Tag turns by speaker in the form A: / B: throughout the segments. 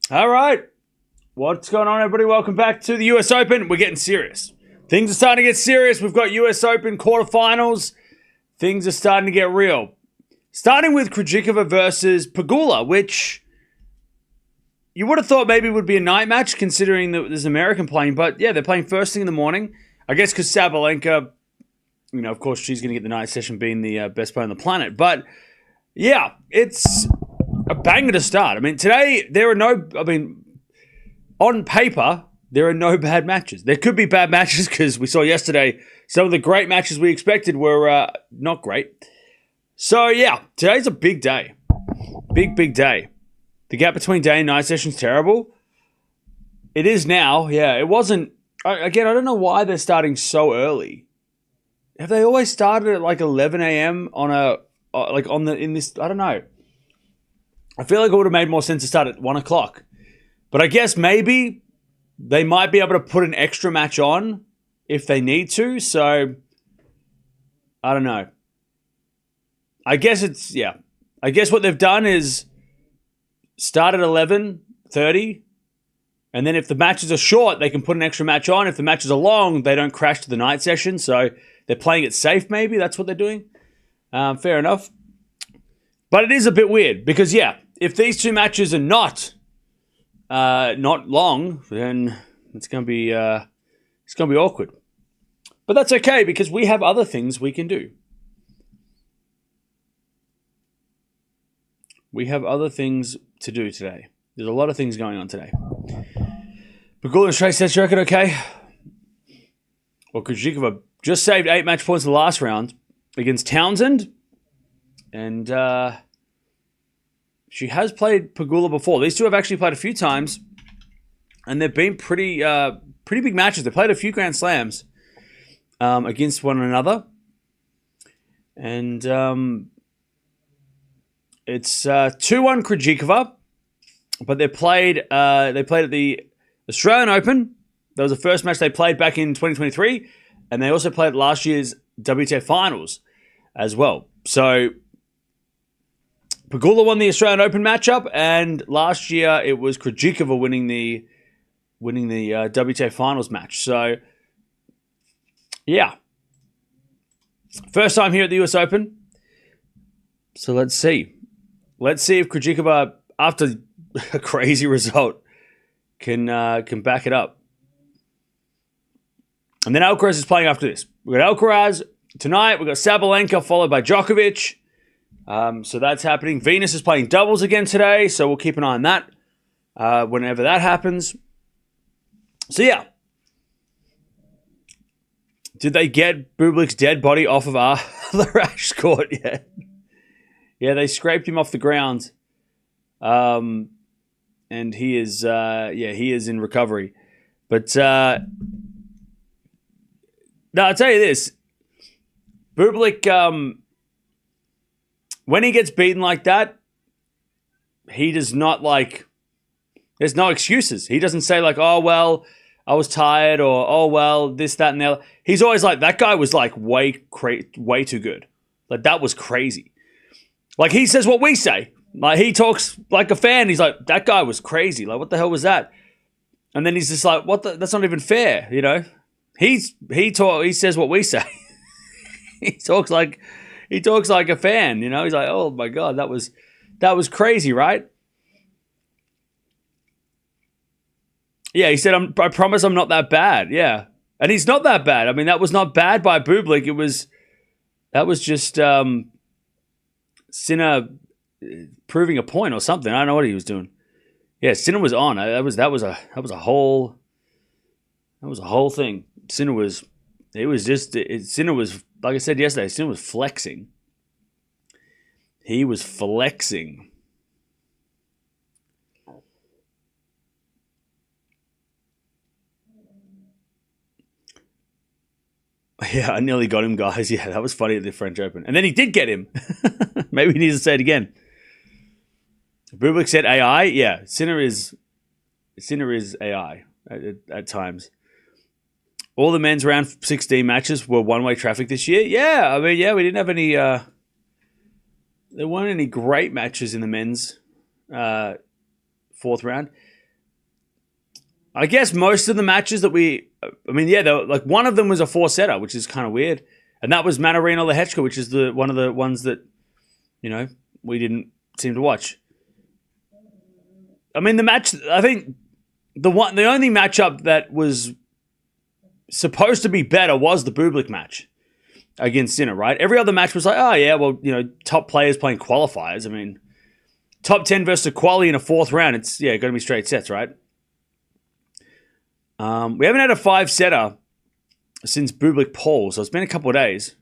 A: All right. What's going on, everybody? Welcome back to the US Open. We're getting serious. Things are starting to get serious. We've got US Open quarterfinals. Things are starting to get real. Starting with Krejcikova versus Pegula, which you would have thought maybe would be a night match considering that there's an American playing. But yeah, they're playing first thing in the morning. I guess because Sabalenka, of course, she's going to get the night session being the best player on the planet. But yeah, it's a banger to start. Today, on paper, there are no bad matches. There could be bad matches because we saw yesterday some of the great matches we expected were not great. So yeah, today's a big day. Big day. The gap between day and night session's terrible. It is now. Yeah, it wasn't. Again, I don't know why they're starting so early. Have they always started at like 11 a.m. in this? I don't know. I feel like it would have made more sense to start at 1 o'clock. But I guess maybe they might be able to put an extra match on if they need to. So, I don't know. I guess what they've done is start at 11:30. And then if the matches are short, they can put an extra match on. If the matches are long, they don't crash to the night session. So, they're playing it safe maybe. That's what they're doing. Fair enough. But it is a bit weird because, if these two matches are not long, then it's gonna be awkward. But that's okay because we have other things we can do. We have other things to do today. There's a lot of things going on today. Pegula straight sets record, okay? Well, Krejcikova just saved 8 match points in the last round against Townsend, and she has played Pegula before. These two have actually played a few times, and they've been pretty big matches. They played a few Grand Slams against one another, and it's 2-1 Krejcikova. But they played at the Australian Open. That was the first match they played back in 2023, and they also played last year's WTA Finals as well. So Pegula won the Australian Open matchup, and last year it was Krejcikova winning the WTA Finals match. So, yeah. First time here at the US Open. So let's see. Let's see if Krejcikova, after a crazy result, can back it up. And then Alcaraz is playing after this. We've got Alcaraz tonight. We've got Sabalenka followed by Djokovic. So that's happening. Venus is playing doubles again today, so we'll keep an eye on that whenever that happens. So yeah. Did they get Bublik's dead body off of the rash court yet? Yeah, they scraped him off the ground. And he is in recovery. But no, I'll tell you this. Bublik, when he gets beaten like that, he does not there's no excuses. He doesn't say oh, well, I was tired, or, oh, well, this, that, and the other. He's always that guy was way too good. That was crazy. He says what we say. He talks like a fan. He's like, that guy was crazy. What the hell was that? And then he's just what that's not even fair, He says what we say. He talks like a fan, He's like, oh my God, that was crazy, right? Yeah, he said, I promise I'm not that bad. Yeah. And he's not that bad. That was not bad by Bublik. That was just Sinner proving a point or something. I don't know what he was doing. Yeah, Sinner was on. That was a whole thing. Sinner was like I said yesterday, Sinner was flexing. He was flexing. Yeah, I nearly got him, guys. Yeah, that was funny at the French Open. And then he did get him. Maybe he needs to say it again. Bublik said AI. Yeah, Sinner is AI at times. All the men's round 16 matches were one-way traffic this year. Yeah, we didn't have any... there weren't any great matches in the men's fourth round. I guess most of the matches that like one of them was a 4-setter, which is kind of weird. And that was Marina Lehechka, which is one of the ones that, we didn't seem to watch. I mean, the match, I think the only matchup that was supposed to be better was the Bublik match against Sinner, right? Every other match was like, oh yeah, well, top players playing qualifiers. I mean, top 10 versus a quali in a 4th round, it's going to be straight sets, right? We haven't had a 5-setter since Bublik Paul, so it's been a couple of days.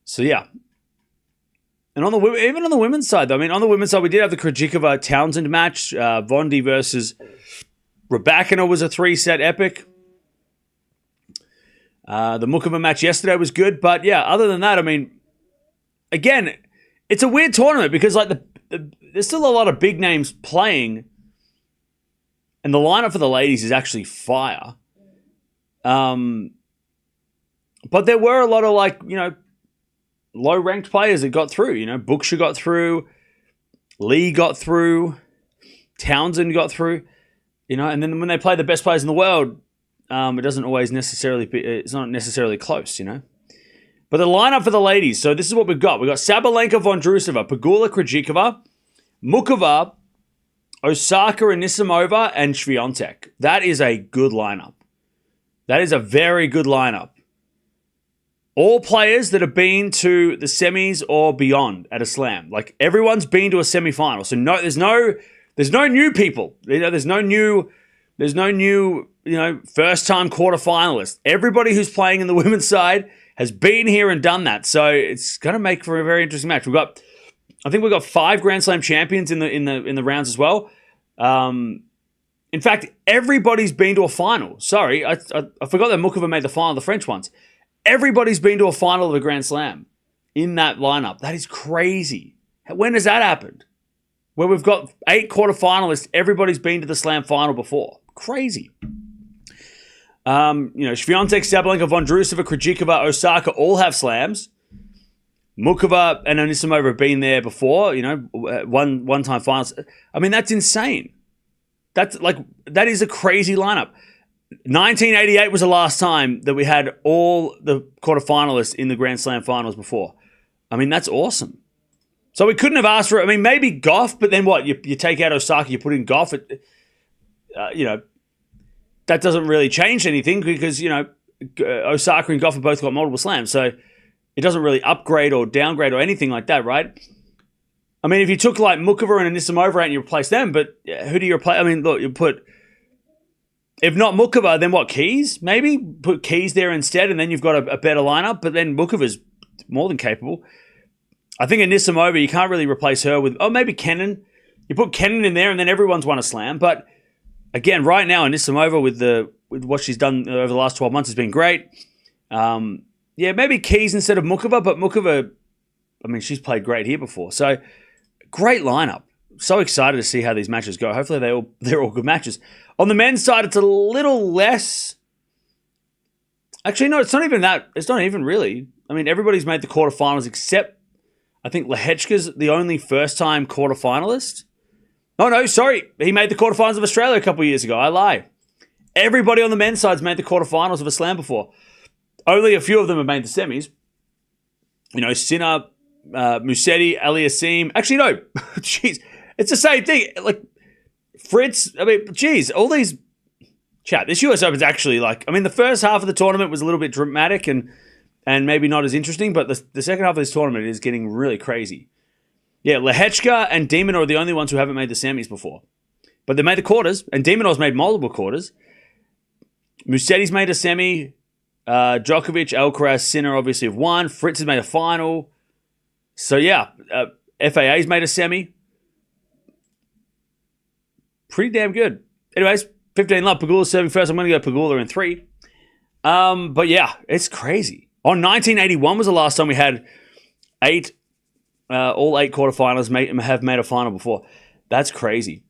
A: So yeah. And even on the women's side, though, I mean, on the women's side, we did have the Krejcikova Townsend match. Vondi versus Raducanu was a 3-set epic. The Mukova match yesterday was good, but yeah, other than that, I mean, again, it's a weird tournament because like there's still a lot of big names playing, and the lineup for the ladies is actually fire. But there were a lot of low-ranked players that got through. Buksha got through, Lee got through, Townsend got through. And then when they play the best players in the world, it doesn't always it's not necessarily close. But the lineup for the ladies. So this is what we've got. We've got Sabalenka, Vondrousova, Pegula, Krejcikova, Mukova, Osaka, Anisimova, and Swiatek. That is a good lineup. That is a very good lineup. All players that have been to the semis or beyond at a slam. Like, everyone's been to a semi-final. So there's no new people. There's no new first-time quarterfinalists. Everybody who's playing in the women's side has been here and done that. So it's going to make for a very interesting match. I think we've got 5 Grand Slam champions in the rounds as well. In fact, everybody's been to a final. Sorry, I forgot that Mukova made the final, the French ones. Everybody's been to a final of a Grand Slam in that lineup. That is crazy. When has that happened? Where we've got 8 quarterfinalists, everybody's been to the Slam final before. Crazy. Swiatek, Sabalenka, Vondrousova, Krejcikova, Osaka all have slams. Mukova and Anisimova have been there before, one-time finals. I mean, that's insane. That is a crazy lineup. 1988 was the last time that we had all the quarterfinalists in the Grand Slam finals before. I mean, that's awesome. So we couldn't have asked for it. I mean, maybe Gauff, but then what? You take out Osaka, you put in Gauff. That doesn't really change anything because, Osaka and Gauff have both got multiple slams. So it doesn't really upgrade or downgrade or anything like that, right? I mean, if you took like Mukova and Anisimova out and you replace them, but who do you replace? I mean, look, you put... If not Mukova, then what, Keys? Maybe put Keys there instead, and then you've got a better lineup. But then Mukova's more than capable. I think Anisimova, you can't really replace her with... Oh, maybe Kennan. You put Kennan in there, and then everyone's won a slam. But again, right now, Anisimova with what she's done over the last 12 months has been great. Maybe Keys instead of Mukova, but Mukova, I mean, she's played great here before. So, great lineup. So excited to see how these matches go. Hopefully they're all good matches. On the men's side, it's a little less... Actually, no, it's not even that. It's not even really. I mean, everybody's made the quarterfinals except, I think, Lehechka's the only first-time quarterfinalist. Oh, no, sorry. He made the quarterfinals of Australia a couple of years ago. I lie. Everybody on the men's side's made the quarterfinals of a slam before. Only a few of them have made the semis. Sinner, Musetti, Aliassime. Actually, no. Jeez. It's the same thing. Like, Fritz, I mean, geez, all these... Chat, this US Open's actually the first half of the tournament was a little bit dramatic and maybe not as interesting, but the second half of this tournament is getting really crazy. Yeah, Lehechka and Demonor are the only ones who haven't made the semis before. But they made the quarters, and Demonor's made multiple quarters. Musetti's made a semi. Djokovic, Alcaraz, Sinner obviously have won. Fritz has made a final. So yeah, FAA's made a semi. Pretty damn good. Anyways, 15 love. Pegula's serving first. I'm going to go Pegula in 3. But yeah, it's crazy. On 1981 was the last time we had all 8 quarterfinals have made a final before. That's crazy.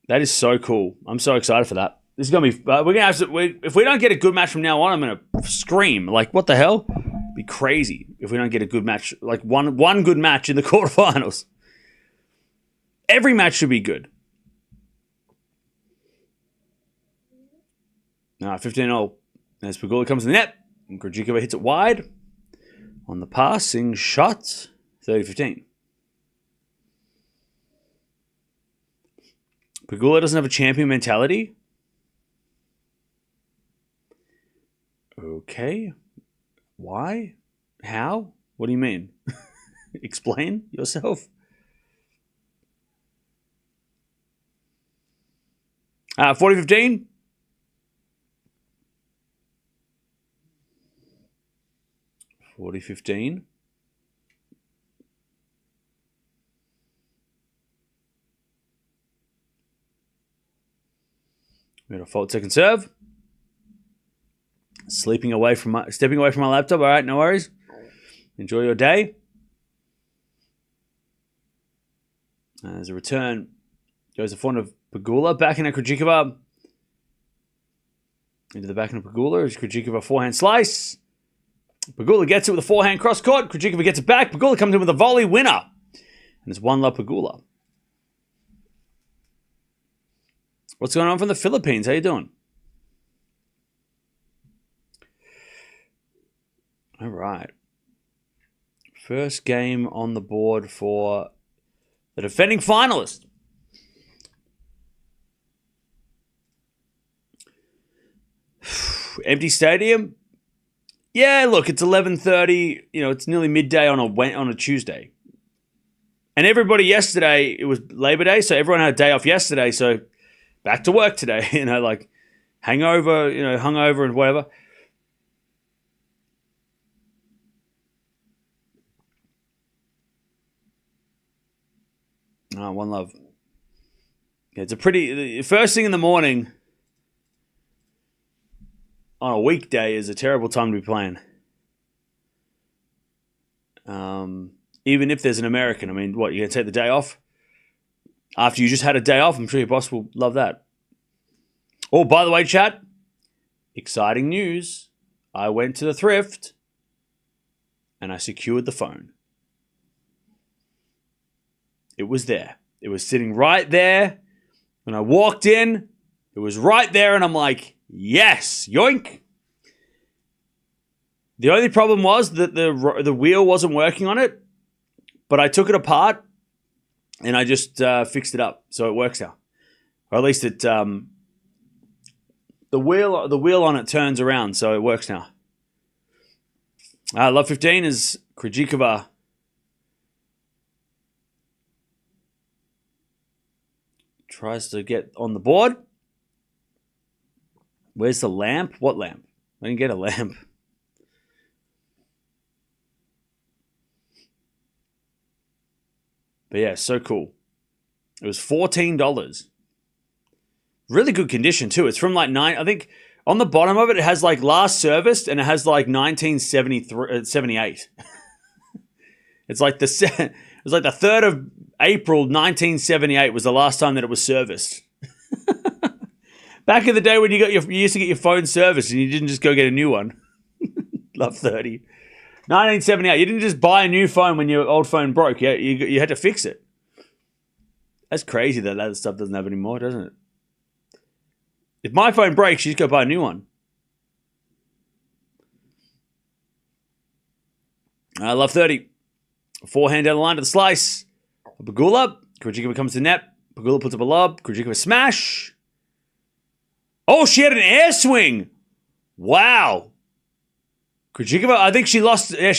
A: That is so cool. I'm so excited for that. This is going to be... we're going to have to... If we don't get a good match from now on, I'm going to scream. Like, what the hell? It'd be crazy if we don't get a good match. Like, one good match in the quarterfinals. Every match should be good. 15-0. As Pegula comes to the net, and Krejcikova hits it wide on the passing shot. 30-15. Pegula doesn't have a champion mentality. Okay. Why? How? What do you mean? Explain yourself. 40-15. $40-15. We got a fault second serve. Stepping away from my laptop. All right, no worries. Enjoy your day. There's a return. Goes to front of Pegula. Backhand at Krejcikova. Into the backhand of Pegula. Is Krejcikova forehand slice. Pegula gets it with a forehand cross court. Krejcikova gets it back. Pegula comes in with a volley winner. And it's 1-0 Pegula. What's going on from the Philippines? How you doing? All right. First game on the board for the defending finalist. Empty stadium. Yeah, look, it's 11:30. It's nearly midday on a Tuesday. And everybody yesterday, it was Labor Day, so everyone had a day off yesterday. So back to work today. Like hangover, hungover and whatever. Oh, 1-0. Yeah, it's first thing in the morning on a weekday is a terrible time to be playing. Even if there's an American. I mean, what, you're going to take the day off? After you just had a day off, I'm sure your boss will love that. Oh, by the way, chat, exciting news. I went to the thrift and I secured the phone. It was there. It was sitting right there. When I walked in, it was right there, and I'm like, yes, yoink. The only problem was that the wheel wasn't working on it, but I took it apart, and I just fixed it up, so it works now. Or at least it the wheel on it turns around, so it works now. Love 15 is Krejcikova. Tries to get on the board. Where's the lamp? What lamp? I didn't get a lamp. But yeah, so cool. It was $14. Really good condition too. It's from like I think on the bottom of it, it has like last serviced and it has like 1978. It's like it was like the 3rd of April 1978 was the last time that it was serviced. Back in the day when you used to get your phone serviced and you didn't just go get a new one. Love 30. 1978. You didn't just buy a new phone when your old phone broke. You had to fix it. That's crazy that stuff doesn't have anymore, doesn't it? If my phone breaks, you just go buy a new one. I love 30. Forehand down the line to the slice. Pegula. Krejcikova comes to net. Pegula puts up a lob. Krejcikova smash. Oh, she had an air swing. Wow. Krejcikova, I think she lost. Yeah,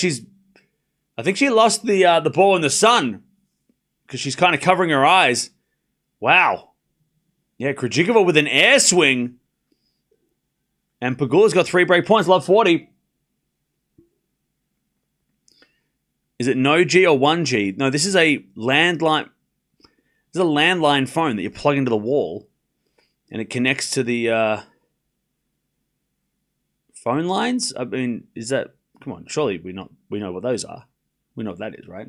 A: I think she lost the ball in the sun because she's kind of covering her eyes. Wow. Yeah, Krejcikova with an air swing. And Pegula's got 3 break points. Love 40. Is it no G or 1G? No, this is a landline. This is a landline phone that you plug into the wall, and it connects to the phone lines. I mean, is that? Come on, surely we know what those are. We know what that is, right?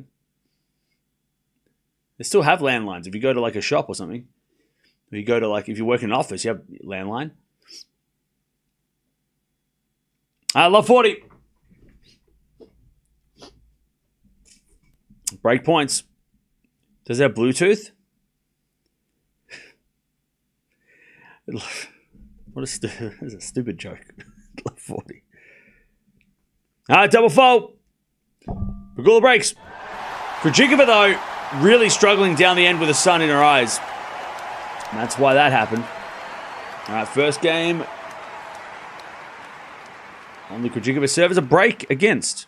A: They still have landlines. If you go to like a shop or something, or you go to like if you work in an office, you have landline. I love 40. Break points. Does it have Bluetooth? That's a stupid joke. 40. All right, double fault. Pegula breaks. Krejcikova, though, really struggling down the end with the sun in her eyes. And that's why that happened. All right, first game on the Krejcikova serve is a break against.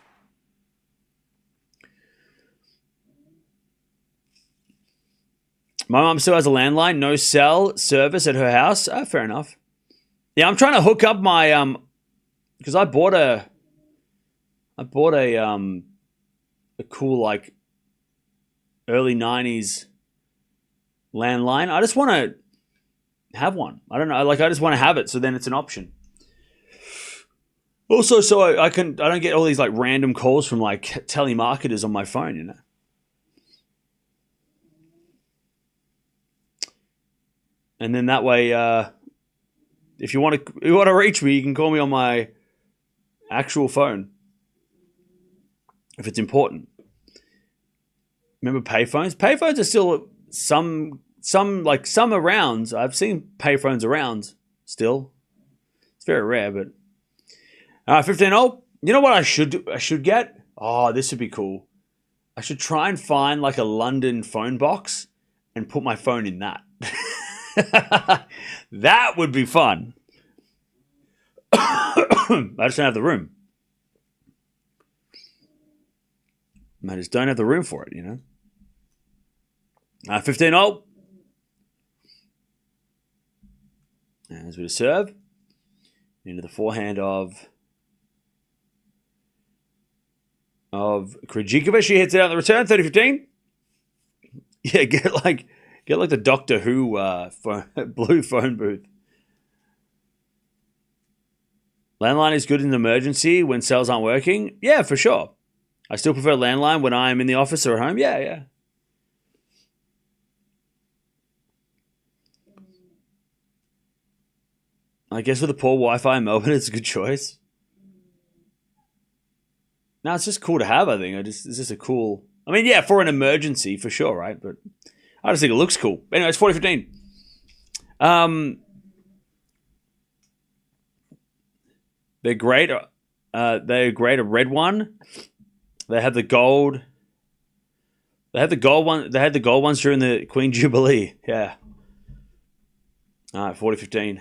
A: My mum still has a landline, no cell service at her house. Fair enough. Yeah, I'm trying to hook up my because I bought a cool like early 90s landline. I just want to have one. I don't know, like I just want to have it so then it's an option. Also, so I don't get all these like random calls from like telemarketers on my phone, you know. And then that way, if you want to reach me, you can call me on my actual phone if it's important. Remember payphones? Payphones are still some around. I've seen payphones around still. It's very rare, but 15-0. You know what I should get? Oh, this would be cool. I should try and find like a London phone box and put my phone in that. That would be fun. I just don't have the room. I just don't have the room for it, you know. 15-0. As we to serve. Into the forehand of Krejcikova. She hits it out the return, 30-15. Yeah, get like the Doctor Who blue phone booth. Landline is good in an emergency when cells aren't working. Yeah, for sure. I still prefer landline when I'm in the office or at home. Yeah. I guess with the poor Wi-Fi in Melbourne, it's a good choice. No, it's just cool to have, I think. It's just a cool... I mean, yeah, for an emergency, for sure, right? But I just think it looks cool. Anyway, it's 40-15. They're great. They're great. A red one. They have the gold. They had the gold one. They had the gold ones during the Queen Jubilee. Yeah. All right, 40-15.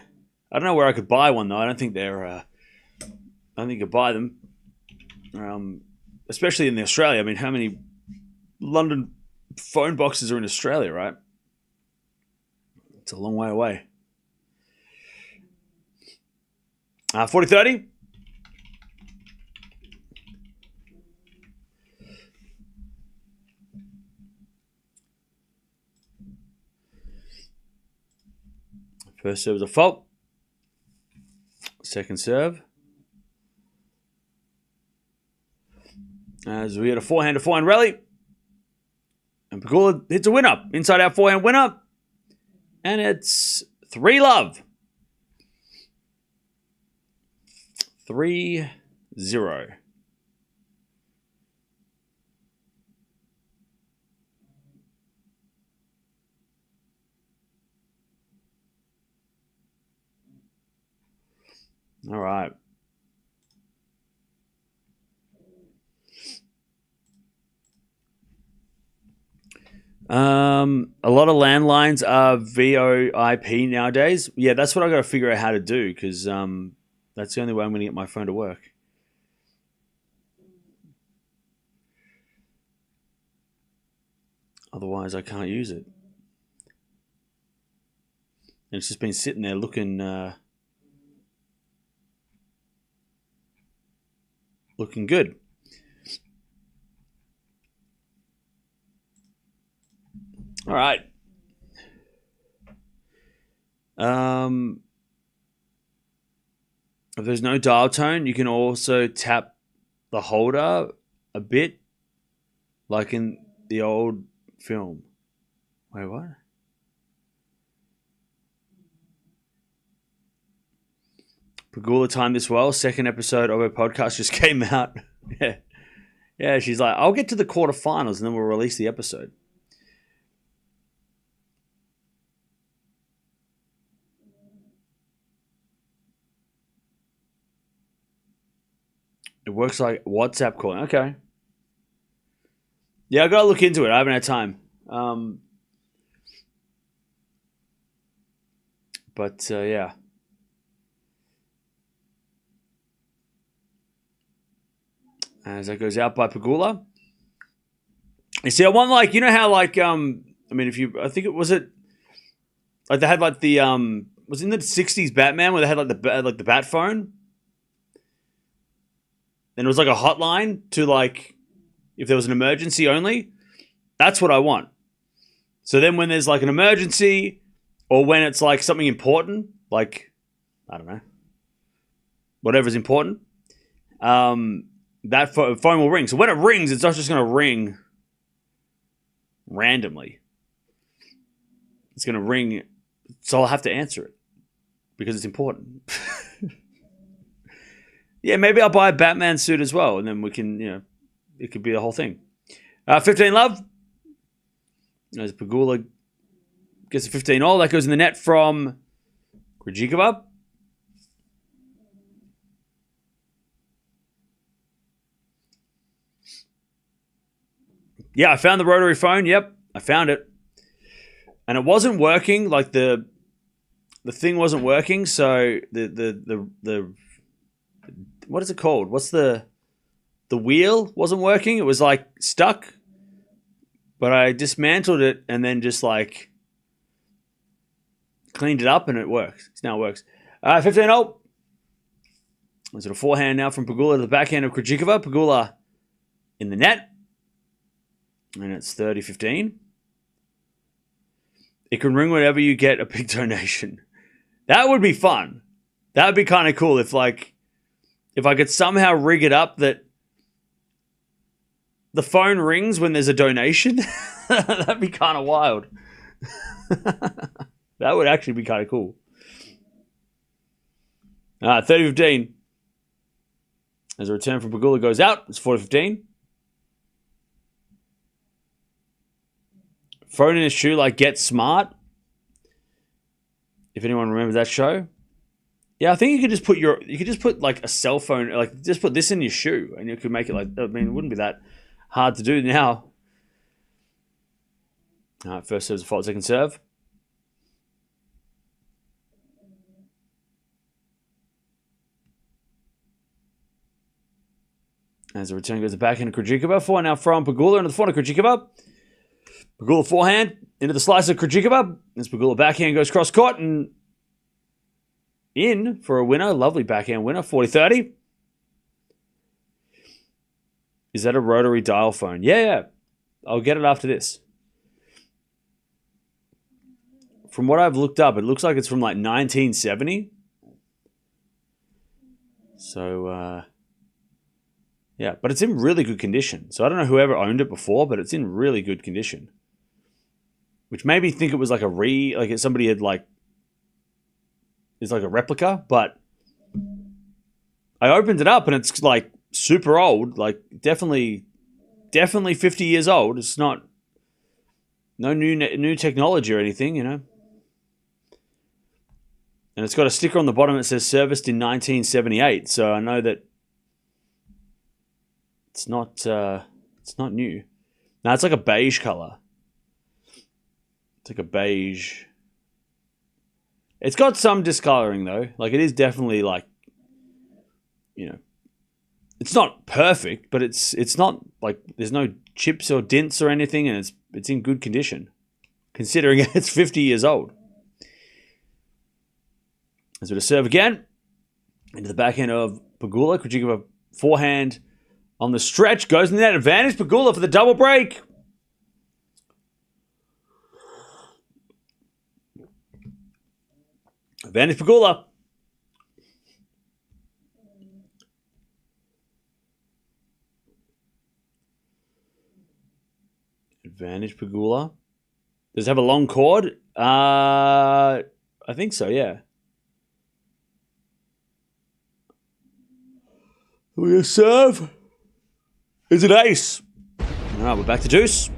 A: I don't know where I could buy one though. I don't think they're. I don't think you could buy them. Especially in Australia. I mean, how many London phone boxes are in Australia, right? It's a long way away. 40-30. First serve is a fault. Second serve. As we had a forehand rally. And Pegula hits a winner. Inside out forehand winner. And it's 3-love. 3-0. All right. A lot of landlines are VoIP nowadays. Yeah, that's what I got to figure out how to do because that's the only way I'm going to get my phone to work. Otherwise, I can't use it. And it's just been sitting there looking good. All right. If there's no dial tone, you can also tap the holder a bit, like in the old film. Wait, what? Pegula timed this well. Second episode of her podcast just came out. Yeah, she's like, I'll get to the quarterfinals and then we'll release the episode. works like WhatsApp calling. Okay. Yeah, I got to look into it. I haven't had time. Yeah. As that goes out by Pegula. You see, I want how I think they had like the was in the 60s Batman where they had like the bat phone. And it was like a hotline to like if there was an emergency only. That's what I want. So then when there's like an emergency or when it's like something important, like, I don't know, whatever's important, that phone will ring. So when it rings, it's not just going to ring randomly. It's going to ring, so I'll have to answer it because it's important. Yeah, maybe I'll buy a Batman suit as well, and then we can, it could be the whole thing. 15 love. As Pegula gets a 15 all, that goes in the net from Krejcikova. Yeah, I found the rotary phone. Yep, I found it. And it wasn't working, like the thing wasn't working, so the what is it called? What's the wheel wasn't working? It was like stuck. But I dismantled it and then just like cleaned it up and it works. It now works. 15-0. Is it a forehand now from Pegula to the backhand of Krejcikova? Pegula in the net. And it's 30-15. It can ring whenever you get a big donation. That would be fun. That would be kind of cool if I could somehow rig it up that the phone rings when there's a donation. That'd be kind of wild. That would actually be kind of cool. 30-15. As a return from Pegula goes out, it's 40-15. Phone in his shoe, like Get Smart. If anyone remembers that show. Yeah, I think you could just put like a cell phone, like just put this in your shoe and you could make it like, it wouldn't be that hard to do now. All right, first serve's a fault, second serve. As the return goes to backhand of Krejcikova. Four now from Pegula into the forehand of Krejcikova. Pegula forehand into the slice of Krejcikova. As Pegula backhand goes cross court and in for a winner. Lovely backhand winner, 40-30. Is that a rotary dial phone? Yeah. I'll get it after this. From what I've looked up, it looks like it's from like 1970. So, yeah. But it's in really good condition. So I don't know whoever owned it before, but it's in really good condition. Which made me think it was like somebody had like, it's like a replica, but I opened it up and it's like super old, like definitely 50 years old. It's not no new technology or anything, And it's got a sticker on the bottom that says serviced in 1978. So I know that it's not new. No, it's like a beige color. It's like a beige. It's got some discoloring though. Like it is definitely like, it's not perfect, but it's not like there's no chips or dents or anything, and it's in good condition, considering it's 50 years old. As we serve again into the backhand of Pegula. Krejcikova forehand on the stretch goes in that advantage. Pegula for the double break. Advantage Pegula. Advantage Pegula. Does it have a long cord? I think so, yeah. We're going to serve. Is it ace? All right, we're back to deuce.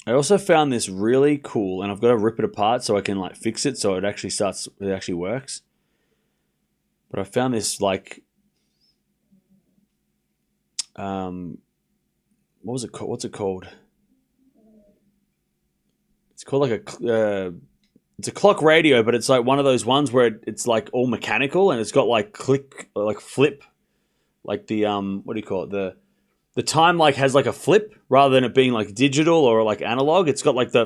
A: I also found this really cool, and I've got to rip it apart so I can like fix it so it actually works. But I found this like, what was it called? What's it called? It's called like it's a clock radio, but it's like one of those ones where it's like all mechanical and it's got like flip, like the what do you call it? The time like has like a flip rather than it being like digital or like analog. It's got like I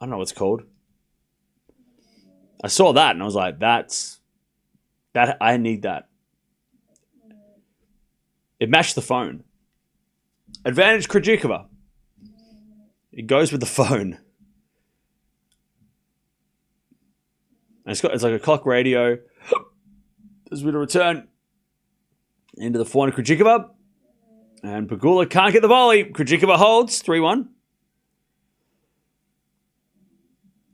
A: don't know what it's called. I saw that and I was like, I need that. It matched the phone. Advantage Krejcikova. It goes with the phone. And it's like a clock radio. As we return into the forehand, Krejcikova. And Pegula can't get the volley. Krejcikova holds 3-1.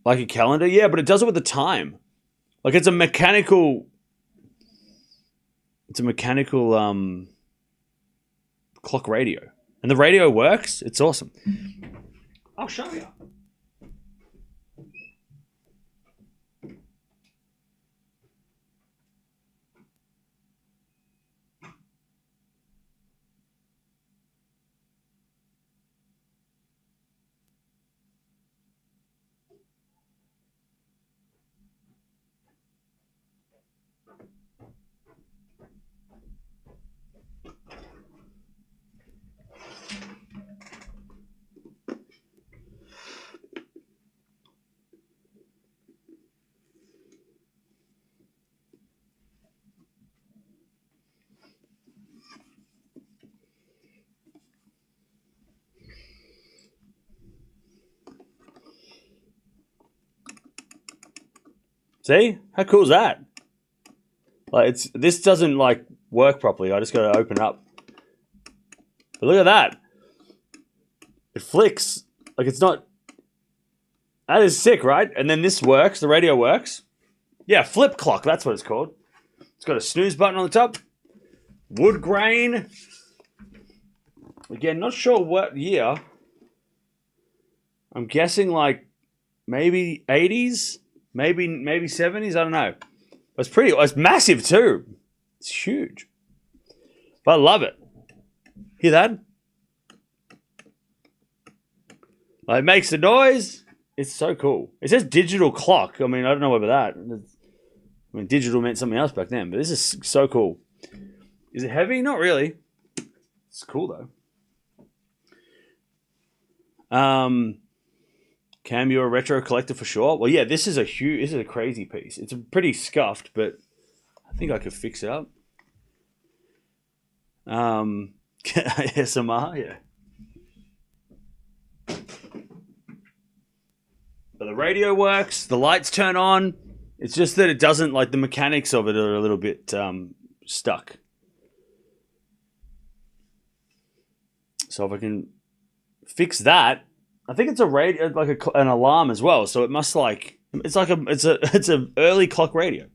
A: Like a calendar? Yeah, but it does it with the time. Like it's a mechanical clock radio. And the radio works. It's awesome. I'll show you. See? How cool is that? Like this doesn't like work properly. I just got to open it up. But look at that. It flicks. Like it's not. That is sick, right? And then this works. The radio works. Yeah, flip clock. That's what it's called. It's got a snooze button on the top. Wood grain. Again, not sure what year. I'm guessing like maybe 80s. Maybe 70s. I don't know. It's massive too. It's huge. But I love it. Hear that? Like, it makes the noise. It's so cool. It says digital clock. I mean, I don't know about that. I mean, digital meant something else back then, but this is so cool. Is it heavy? Not really. It's cool though. Cam, you're a retro collector for sure. Well, yeah, this is a crazy piece. It's pretty scuffed, but I think I could fix it up. SMR, yeah. But the radio works. The lights turn on. It's just that it doesn't, like, the mechanics of it are a little bit stuck. So if I can fix that, I think it's a radio, like an alarm as well. So it must it's an early clock radio.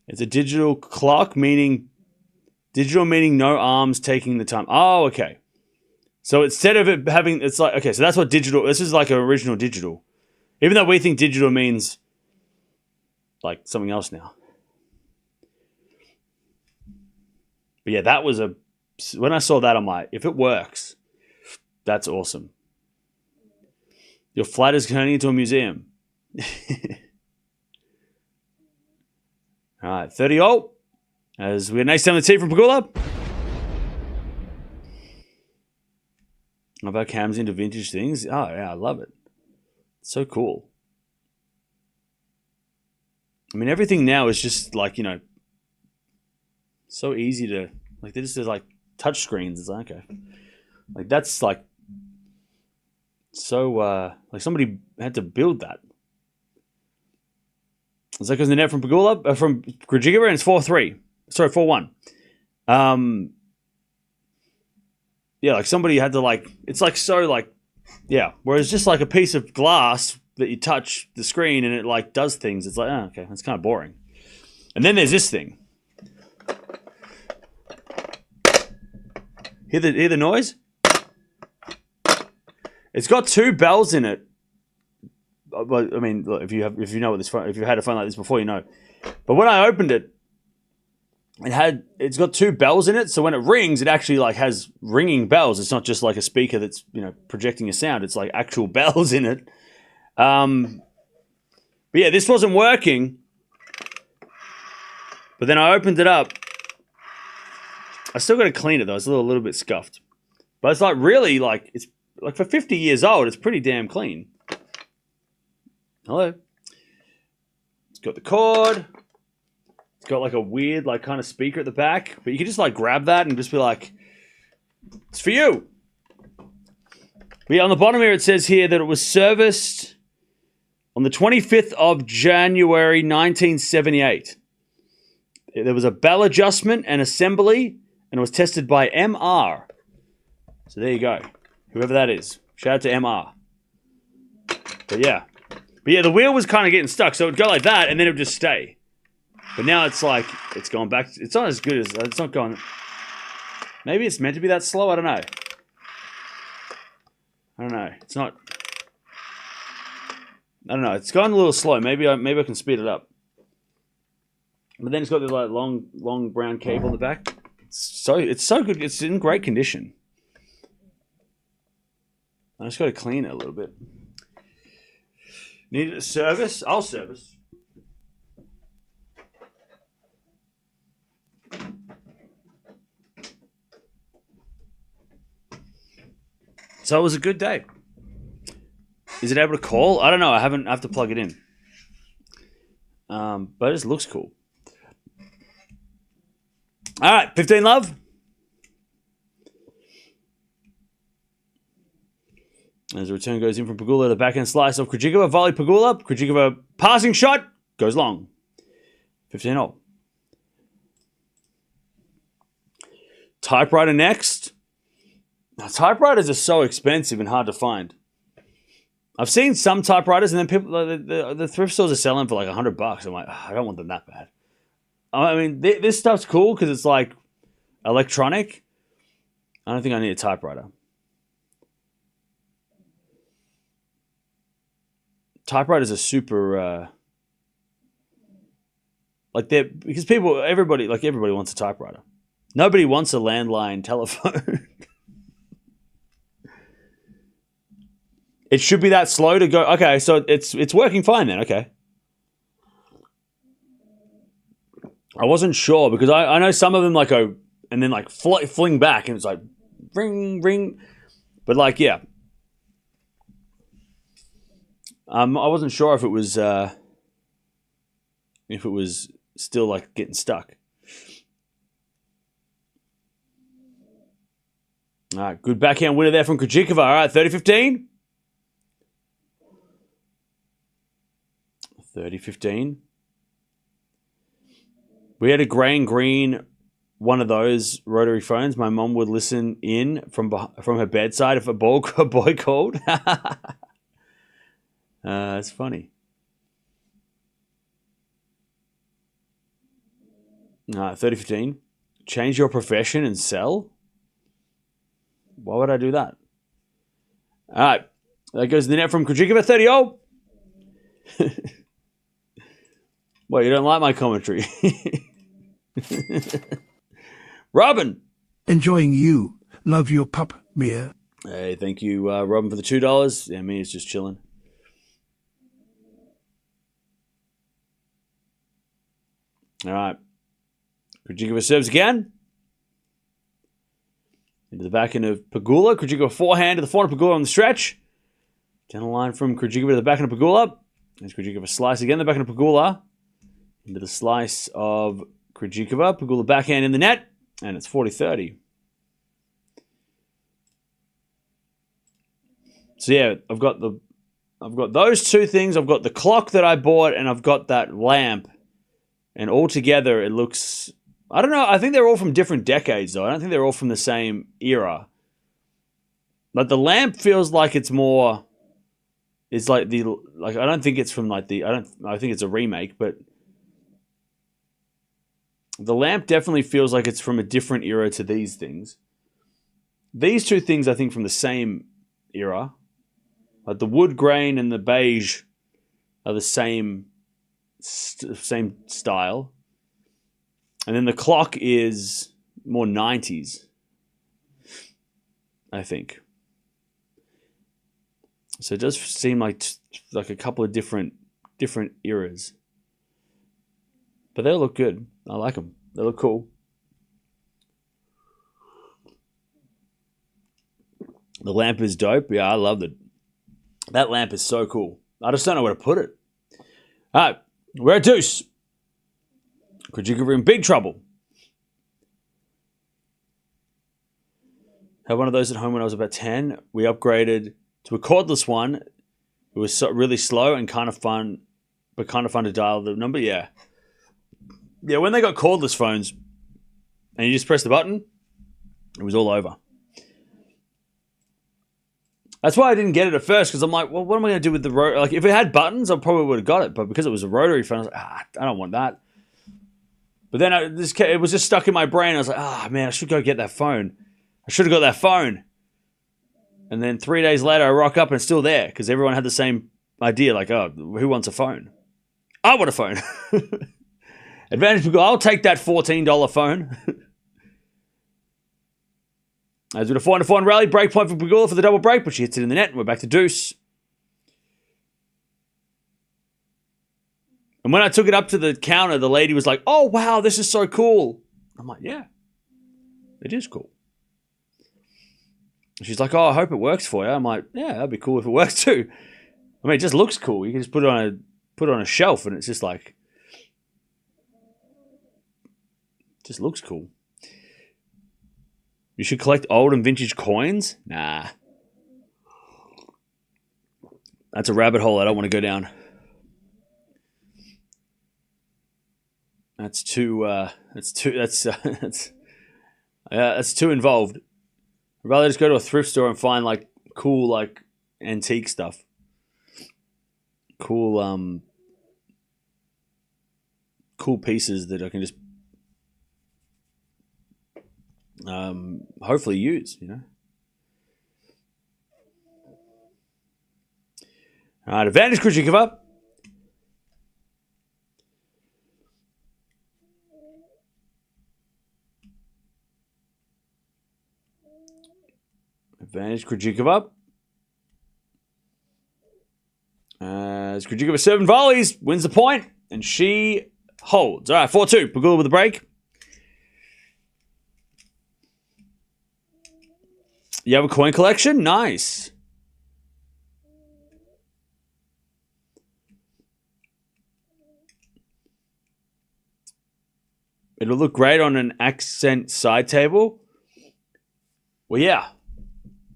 A: It's a digital clock, meaning no arms taking the time. Oh, okay. So instead of it having, it's like, okay, so that's what digital, this is like an original digital. Even though we think digital means like something else now. But yeah, that was when I saw that, I'm like, if it works, that's awesome. Your flat is turning into a museum. All right, 30-all. As we get nice 7-tee from Pegula. How about Cam's into vintage things? Oh, yeah, I love it. It's so cool. I mean, everything now is just like, so easy to, like, they're just like touch screens. It's like, okay. Like, that's like, so, like somebody had to build that. It's like, because the net from Pegula, from Krejcikova, and it's 4-3. Sorry, 4-1. Yeah, like somebody had to like, it's like so like, yeah. Whereas just like a piece of glass that you touch the screen and it like does things. It's like, oh, okay, that's kind of boring. And then there's this thing. Hear the noise? It's got 2 bells in it. Well, I mean, look, if you know what this phone, if you've had a phone like this before, you know. But when I opened it, it's got 2 bells in it. So when it rings, it actually like has ringing bells. It's not just like a speaker that's projecting a sound. It's like actual bells in it. But yeah, this wasn't working. But then I opened it up. I still got to clean it though. It's a little bit scuffed. But it's like really like it's like for 50 years old. It's pretty damn clean. Hello. It's got the cord. It's got like a weird like kind of speaker at the back. But you can just like grab that and just be like, it's for you. But yeah, on the bottom here it says here that it was serviced on the 25th of January 1978. There was a bell adjustment and assembly, and it was tested by MR. So there you go. Whoever that is. Shout out to MR. But yeah, the wheel was kind of getting stuck, so it would go like that, and then it would just stay. But now it's like, it's going back. It's not as good as, it's not going, maybe it's meant to be that slow, I don't know. It's not, I don't know, it's gone a little slow. Maybe I can speed it up. But then it's got the like long brown cable in the back. It's so good. It's in great condition. I just got to clean it a little bit. Need a service? I'll service. So it was a good day. Is it able to call? I don't know. I have to plug it in. But it just looks cool. All right, 15 love. As the return goes in from Pegula, the backhand slice of Krejcikova, volley Pegula. Krejcikova passing shot goes long. 15-all. Typewriter next. Now, typewriters are so expensive and hard to find. I've seen some typewriters, and then people the thrift stores are selling for like $100. I'm like, I don't want them that bad. I mean, this stuff's cool because it's like electronic. I don't think I need a typewriter. Typewriters are super, like they're, because everybody wants a typewriter. Nobody wants a landline telephone. It should be that slow to go. Okay, so it's working fine then. Okay. I wasn't sure because I know some of them like go and then like fling back and it's like ring ring, but like yeah, I wasn't sure if it was still like getting stuck. All right, good backhand winner there from Krejcikova. All right, 30-15. 30-15. We had a grey and green one of those rotary phones. My mom would listen in from her bedside if a boy called. It's funny. 30-15. Change your profession and sell? Why would I do that? All right. That goes to the net from Krejcikova. 30-0. Well, you don't like my commentary. Robin.
B: Enjoying you. Love your pup, Mia.
A: Hey, thank you, Robin, for the $2. Yeah, Mia's just chilling. All right. Krejcikova serves again. Into the back end of Pegula. Krejcikova forehand to the forehand of Pegula on the stretch. Down the line from Krejcikova to the back end of Pegula. There's Krejcikova slice again. The back end of Pegula. Into the slice of Krejcikova. Pegula backhand in the net. And it's 40-30. So yeah, I've got those two things. I've got the clock that I bought and I've got that lamp. And all together it looks, I don't know, I think they're all from different decades though. I don't think they're all from the same era. Like the lamp feels like it's more, it's like I don't think it's from I think it's a remake, but the lamp definitely feels like it's from a different era to these things. these two things, I think, from the same era. Like the wood grain and the beige are the same style. And then the clock is more 90s, I think. So it does seem like a couple of different eras. But they look good. I like them. They look cool. The lamp is dope. Yeah, I loved it. That lamp is so cool. I just don't know where to put it. All right, we're at deuce. Krejcikova in big trouble. Had one of those at home when I was about 10. We upgraded to a cordless one. It was really slow and kind of fun, but kind of fun to dial the number. Yeah. Yeah, when they got cordless phones and you just press the button, it was all over. That's why I didn't get it at first, because I'm like, well, what am I going to do with the rotary? Like, if it had buttons, I probably would have got it. But because it was a rotary phone, I was like, I don't want that. But then it was just stuck in my brain. I was like, man, I should go get that phone. I should have got that phone. And then 3 days later, I rock up and it's still there, because everyone had the same idea. Like, oh, who wants a phone? I want a phone. Advantage Pegula, I'll take that $14 phone. As with a 4-4 rally, break point for Pegula for the double break, but she hits it in the net, and we're back to deuce. And when I took it up to the counter, the lady was like, oh, wow, this is so cool. I'm like, yeah, it is cool. She's like, oh, I hope it works for you. I'm like, yeah, that'd be cool if it works too. I mean, it just looks cool. You can just put it on a shelf, and it's just like, just looks cool. You should collect old and vintage coins? Nah. That's a rabbit hole I don't want to go down. That's too involved. I'd rather just go to a thrift store and find like cool like antique stuff. Cool pieces that I can just hopefully use, you know. All right, advantage Krejcikova. Advantage Krejcikova. As Krejcikova serving volleys, wins the point, and she holds. All right, 4-2. Pegula with the break. You have a coin collection? Nice. It'll look great on an accent side table. Well, yeah.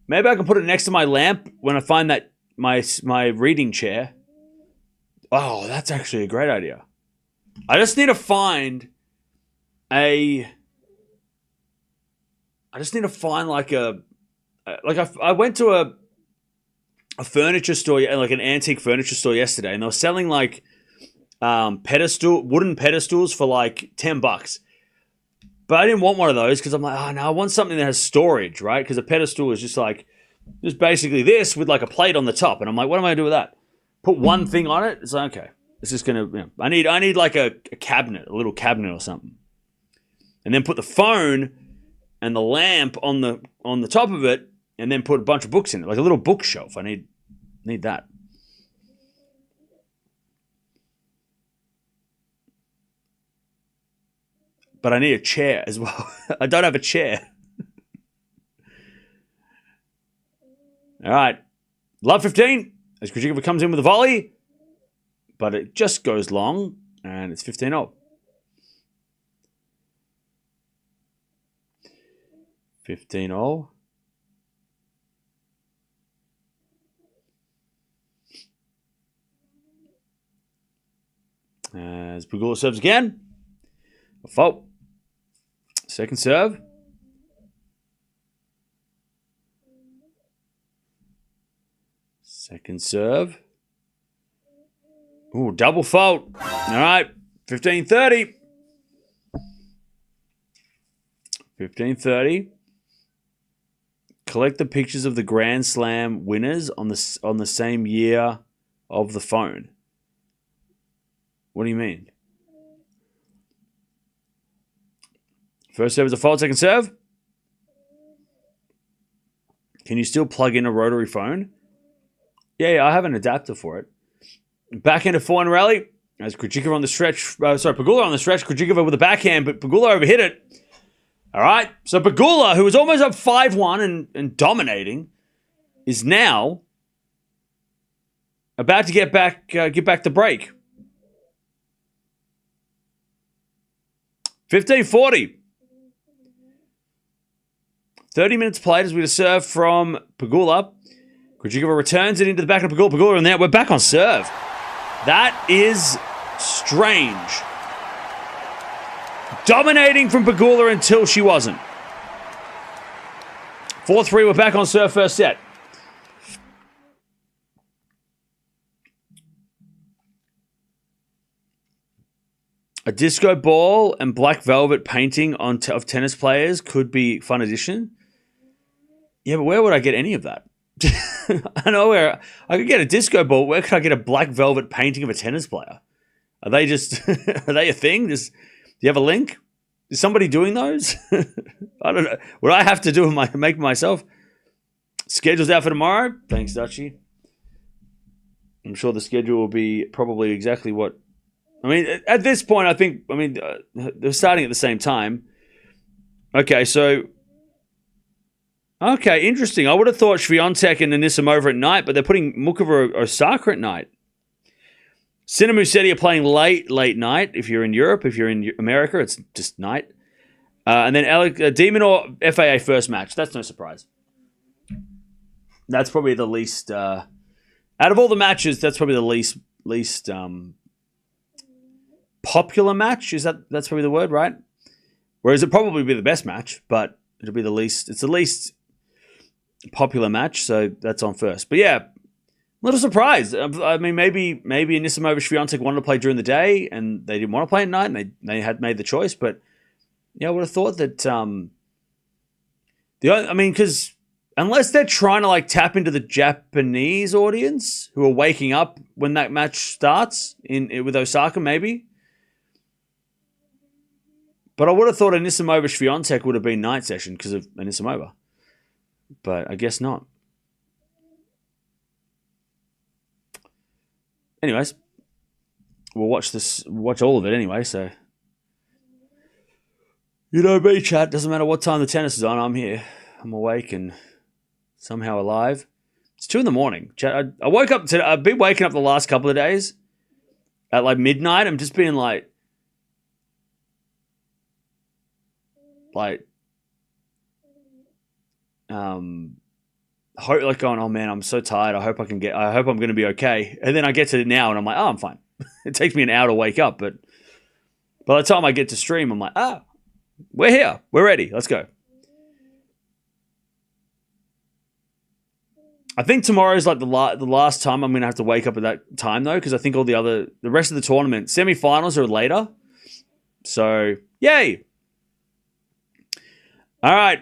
A: Maybe I can put it next to my lamp when I find that my reading chair. Oh, that's actually a great idea. I just need to find I went to a furniture store, like an antique furniture store yesterday, and they were selling like wooden pedestals for like $10. But I didn't want one of those because I'm like, oh no, I want something that has storage, right? Because a pedestal is just basically this with like a plate on the top, and I'm like, what am I gonna do with that? Put one thing on it. It's like, okay, it's just gonna. You know, I need like a cabinet, a little cabinet or something, and then put the phone and the lamp on the top of it, and then put a bunch of books in it, like a little bookshelf. I need that. But I need a chair as well. I don't have a chair. All right. Love 15. As Krejcikova comes in with a volley. But it just goes long. And it's 15-0. 15-0. As Pegula serves again. A fault. Second serve. Second serve. Ooh, double fault. All right. 15-30. 15-30. Collect the pictures of the Grand Slam winners on the same year of the phone. What do you mean? First serve is a fault, second serve. Can you still plug in a rotary phone? Yeah, I have an adapter for it. Backhand of forehand rally. As Krejcikova on the stretch. Pegula on the stretch. Krejcikova with a backhand, but Pegula overhit it. All right. So Pegula, who was almost up 5-1 and dominating, is now about to get back to break. 15:40. 30 minutes played as we serve from Pegula. Krejcikova returns it into the back of Pegula. Pegula, and now we're back on serve. That is strange. Dominating from Pegula until she wasn't. 4-3, we're back on serve first set. A disco ball and black velvet painting of tennis players could be fun addition. Yeah, but where would I get any of that? I know where I could get a disco ball. Where could I get a black velvet painting of a tennis player? Are they a thing? Do you have a link? Is somebody doing those? I don't know. Would I have to do make myself? Schedule's out for tomorrow. Thanks, Dutchie. I'm sure the schedule will be probably exactly what. I mean, at this point, I think. I mean, they're starting at the same time. Okay, so. Okay, interesting. I would have thought Swiatek and Anisimova at night, but they're putting Mukova or Osaka at night. Sinner Musetti are playing late night. If you're in Europe, if you're in America, it's just night. And then Demon or FAA first match. That's no surprise. That's probably the least out of all the matches. That's probably the least popular match. That's probably the word, right? Whereas it'd probably be the best match, but it'll be the least. It's the least popular match, so that's on first. But yeah, a little surprised. I mean, maybe Anisimova Swiatek wanted to play during the day, and they didn't want to play at night, and they had made the choice. But yeah, I would have thought that because unless they're trying to like tap into the Japanese audience who are waking up when that match starts with Osaka, maybe. But I would have thought Anisimova Swiatek would have been night session because of Anisimova. But I guess not. Anyways, we'll watch all of it anyway, so. You know me, chat. Doesn't matter what time the tennis is on, I'm here. I'm awake and somehow alive. It's 2 a.m, chat. I woke up today. I've been waking up the last couple of days at like midnight. I'm just being like going, oh man, I'm so tired. I hope I'm going to be okay. And then I get to it now and I'm like, oh, I'm fine. It takes me an hour to wake up, but by the time I get to stream, I'm like, we're here. We're ready. Let's go. I think tomorrow is like the last time I'm going to have to wake up at that time though, because I think the rest of the tournament semi-finals are later. So, yay. All right.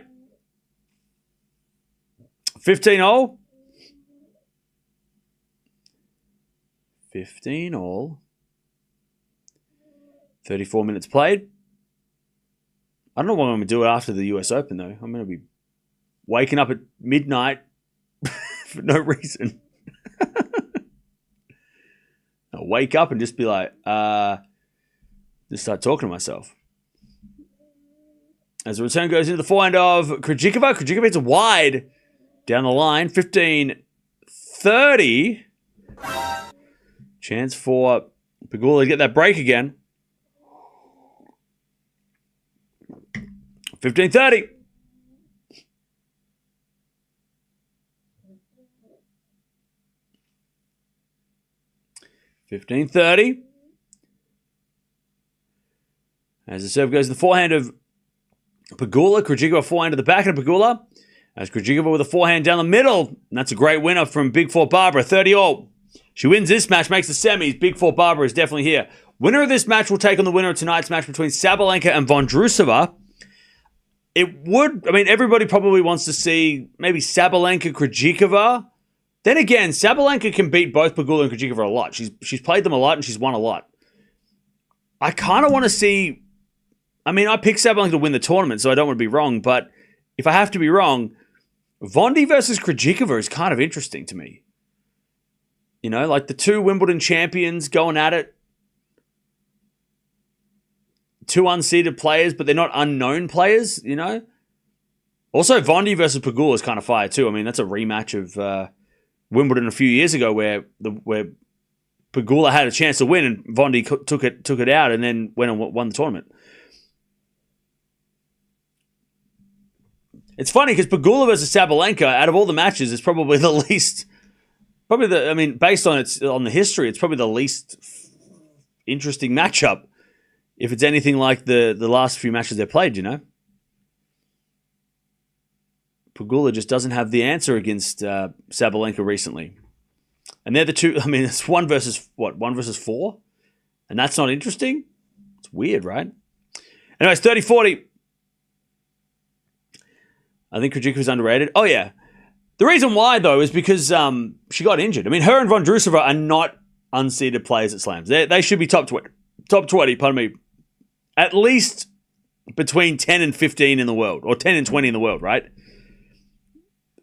A: 15-all. 15-all. 34 minutes played. I don't know what I'm going to do after the US Open, though. I'm going to be waking up at midnight for no reason. I'll wake up and just be like, just start talking to myself. As the return goes into the forehand of Krejcikova. Krejcikova hits a wide down the line. 15-30. Chance for Pegula to get that break again. 15-30. As the serve goes to the forehand of Pegula. Krejcikova forehand to the back of Pegula. As Krejcikova with a forehand down the middle. And that's a great winner from Big Four Barbora. 30-all. She wins this match, makes the semis. Big Four Barbora is definitely here. Winner of this match will take on the winner of tonight's match between Sabalenka and Vondrousova. It would. I mean, everybody probably wants to see maybe Sabalenka, Krejcikova. Then again, Sabalenka can beat both Pegula and Krejcikova a lot. She's played them a lot and she's won a lot. I kind of want to see. I mean, I picked Sabalenka to win the tournament, so I don't want to be wrong. But if I have to be wrong, Vondi versus Krejcikova is kind of interesting to me. You know, like the two Wimbledon champions going at it. Two unseeded players, but they're not unknown players, you know? Also, Vondi versus Pegula is kind of fire too. I mean, that's a rematch of Wimbledon a few years ago where Pegula had a chance to win and Vondi took it out and then went and won the tournament. It's funny because Pegula versus Sabalenka, out of all the matches, is probably the least... based on the history, it's probably the least interesting matchup. If it's anything like the last few matches they played, you know? Pegula just doesn't have the answer against Sabalenka recently. And they're the two, I mean, it's one versus four? And that's not interesting? It's weird, right? Anyways, 30-40. I think Krejcikova's underrated. Oh, yeah. The reason why, though, is because she got injured. I mean, her and Vondrousova are not unseeded players at Slams. They should be top 20, pardon me. At least between 10 and 15 in the world, or 10 and 20 in the world, right?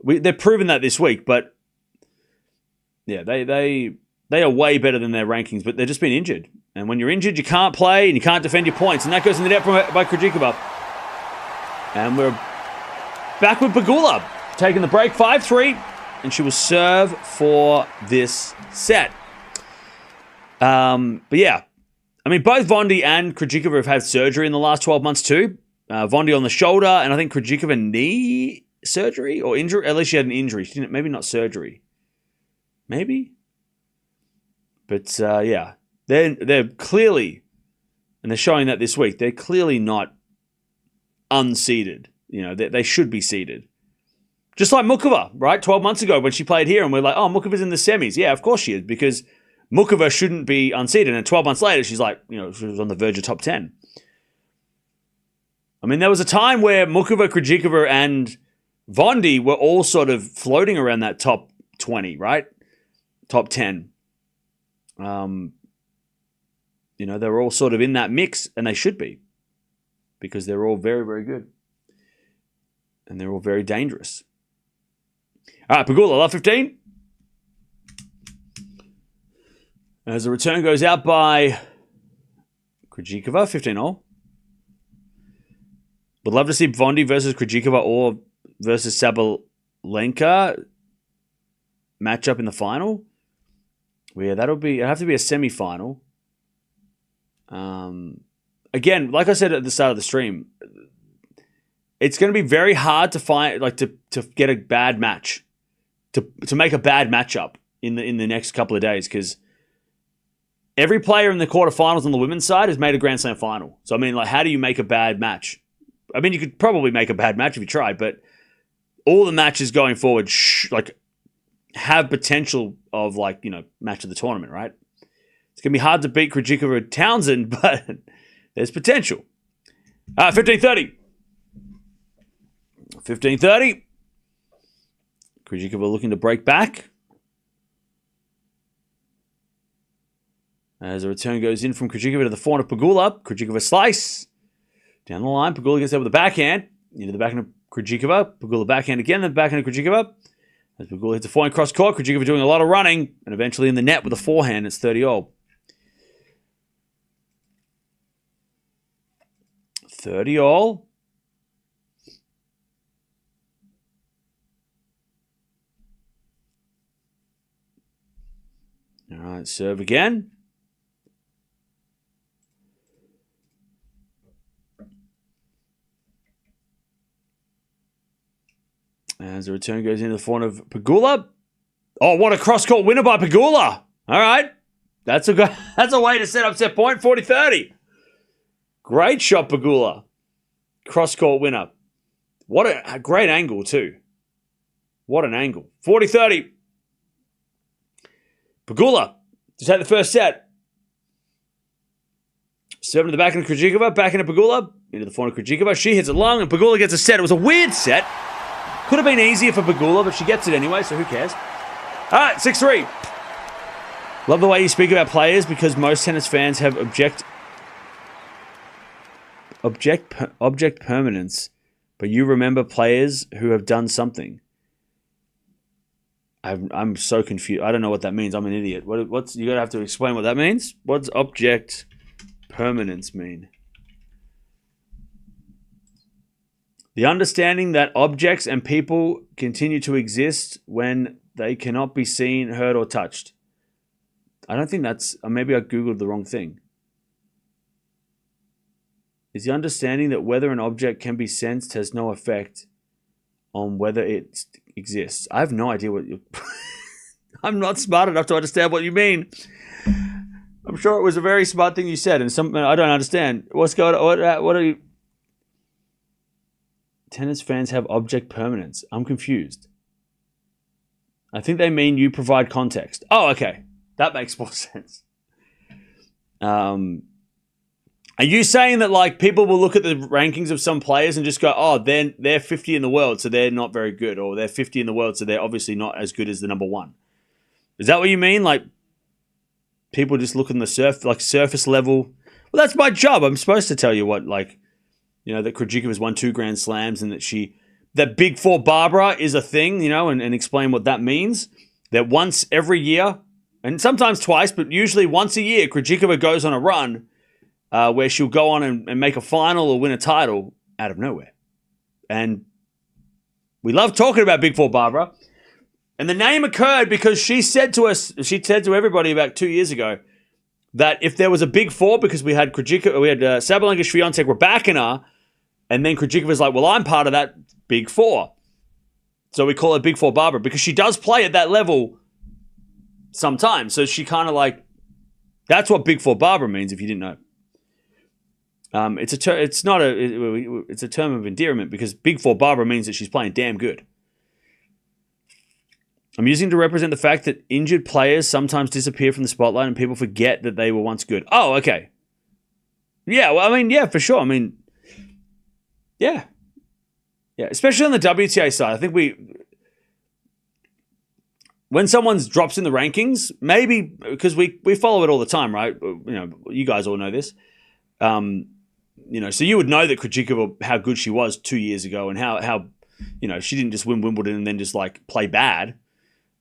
A: They're proven that this week, but yeah, they are way better than their rankings, but they've just been injured. And when you're injured, you can't play and you can't defend your points, and that goes in the net by Krejcikova. And we're back with Pegula, taking the break, 5-3, and she will serve for this set. But yeah. I mean, both Vondi and Krejcikova have had surgery in the last 12 months too. Vondi on the shoulder, and I think Krejcikova knee surgery or injury. At least she had an injury. She didn't, maybe not surgery. Maybe? But yeah, they're clearly, and they're showing that this week, they're clearly not unseeded. You know, they should be seeded. Just like Mukova, right? 12 months ago when she played here, and we're like, oh, Mukova's in the semis. Yeah, of course she is, because Mukova shouldn't be unseeded, and 12 months later, she's like, you know, she was on the verge of top 10. I mean, there was a time where Mukova, Krejcikova, and Vondi were all sort of floating around that top 20, right? Top 10. You know, they were all sort of in that mix, and they should be, because they're all very, very good. And they're all very dangerous. All right, Pegula, love 15. As the return goes out by Krejcikova, 15-all. Would love to see Vondi versus Krejcikova or versus Sabalenka match up in the final. Well, yeah, it'll have to be a semi-final. Again, like I said at the start of the stream, it's going to be very hard to find, like, to get a bad match, to make a bad matchup in the next couple of days, because every player in the quarterfinals on the women's side has made a Grand Slam final. So, I mean, like, how do you make a bad match? I mean, you could probably make a bad match if you tried, but all the matches going forward, have potential of, like, you know, match of the tournament, right? It's going to be hard to beat Krejcikova and Townsend, but there's potential. 15-30. 15-30. Krejcikova looking to break back. As the return goes in from Krejcikova to the forehand of Pegula. Krejcikova slice. Down the line. Pegula gets there with the backhand. Into the backhand of Krejcikova. Pegula backhand again. Then backhand of Krejcikova. As Pegula hits a forehand cross court. Krejcikova doing a lot of running. And eventually in the net with a forehand. It's 30-all. 30-all. All right, serve again. As the return goes into the forehand of Pegula. Oh, what a cross-court winner by Pegula. All right. That's a way to set up set point. 40-30. Great shot, Pegula. Cross-court winner. What a great angle, too. What an angle. 40-30. Pegula to take the first set. Serving to the back of Krejcikova, back into Pegula, into the forehand of Krejcikova. She hits it long, and Pegula gets a set. It was a weird set. Could have been easier for Pegula, but she gets it anyway, so who cares? All right, 6-3. Love the way you speak about players because most tennis fans have object permanence, but you remember players who have done something. I'm so confused. I don't know what that means. I'm an idiot. What's you gotta have to explain what that means? What's object permanence mean? The understanding that objects and people continue to exist when they cannot be seen, heard, or touched. I don't think that's... maybe I Googled the wrong thing. Is the understanding that whether an object can be sensed has no effect on whether it exists. I have no idea what you... I'm not smart enough to understand what you mean. I'm sure it was a very smart thing you said, and something I don't understand. What's going on? What are you... Tennis fans have object permanence. I'm confused. I think they mean you provide context. Oh, okay. That makes more sense. Are you saying that like people will look at the rankings of some players and just go, oh, they're 50 in the world, so they're not very good, or they're 50 in the world, so they're obviously not as good as the number one? Is that what you mean? Like people just look in the surface level? Well, that's my job. I'm supposed to tell you what, like, you know, that Krejcikova's won 2 Grand Slams and that Big Four Barbara is a thing, you know, and explain what that means. That once every year, and sometimes twice, but usually once a year, Krejcikova goes on a run where she'll go on and make a final or win a title out of nowhere. And we love talking about Big Four Barbara. And the name occurred because she said to everybody about 2 years ago that if there was a Big Four, because we had Krejcikova, we had Sabalenka, Swiatek were backing her, and then Krejcikova's like, well, I'm part of that Big Four. So we call it Big Four Barbara because she does play at that level sometimes. So she kind of like, that's what Big Four Barbara means if you didn't know. It's a term of endearment because Big Four Barbara means that she's playing damn good. I'm using to represent the fact that injured players sometimes disappear from the spotlight and people forget that they were once good. Oh, okay. Yeah, well, I mean, yeah, for sure. I mean, yeah. Yeah, especially on the WTA side. I think when someone drops in the rankings, maybe because we follow it all the time, right? You know, you guys all know this. You know, so you would know that Krejcikova, how good she was 2 years ago and how you know, she didn't just win Wimbledon and then just like play bad.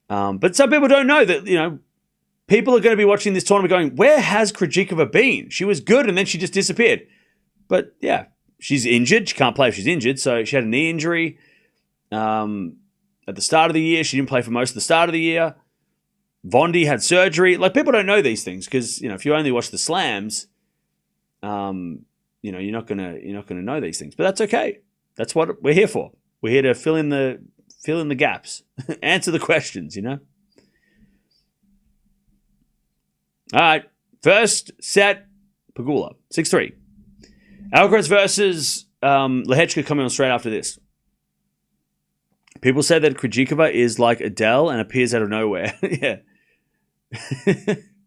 A: But some people don't know that, you know, people are going to be watching this tournament going, where has Krejcikova been? She was good and then she just disappeared. But yeah, she's injured. She can't play if she's injured. So she had a knee injury at the start of the year. She didn't play for most of the start of the year. Vondi had surgery. Like, people don't know these things because, you know, if you only watch the slams, you know, you're not gonna know these things. But that's okay. That's what we're here for. We're here to fill in the gaps, answer the questions. You know. All right, first set, Pegula 6-3. Alcaraz versus Lehechka coming on straight after this. People say that Krejcikova is like Adele and appears out of nowhere. Yeah.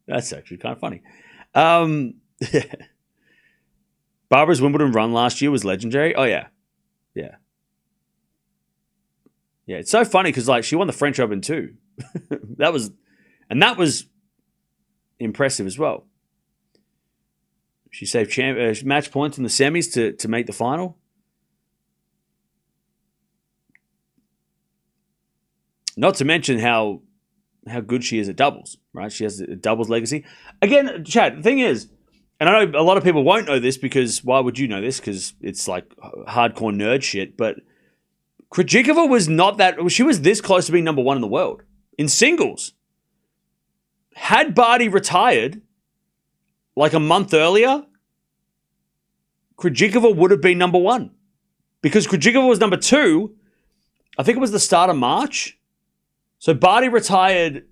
A: That's actually kind of funny. Barbara's Wimbledon run last year was legendary. Oh, yeah. Yeah. Yeah, it's so funny because, like, she won the French Open too. that was impressive as well. She saved match points in the semis to make the final. Not to mention how good she is at doubles, right? She has a doubles legacy. Again, Chad, the thing is, and I know a lot of people won't know this because why would you know this? Because it's like hardcore nerd shit. But Krejcikova was not that... She was this close to being number one in the world. In singles. Had Barty retired like a month earlier, Krejcikova would have been number one. Because Krejcikova was number two, I think it was the start of March. So Barty retired...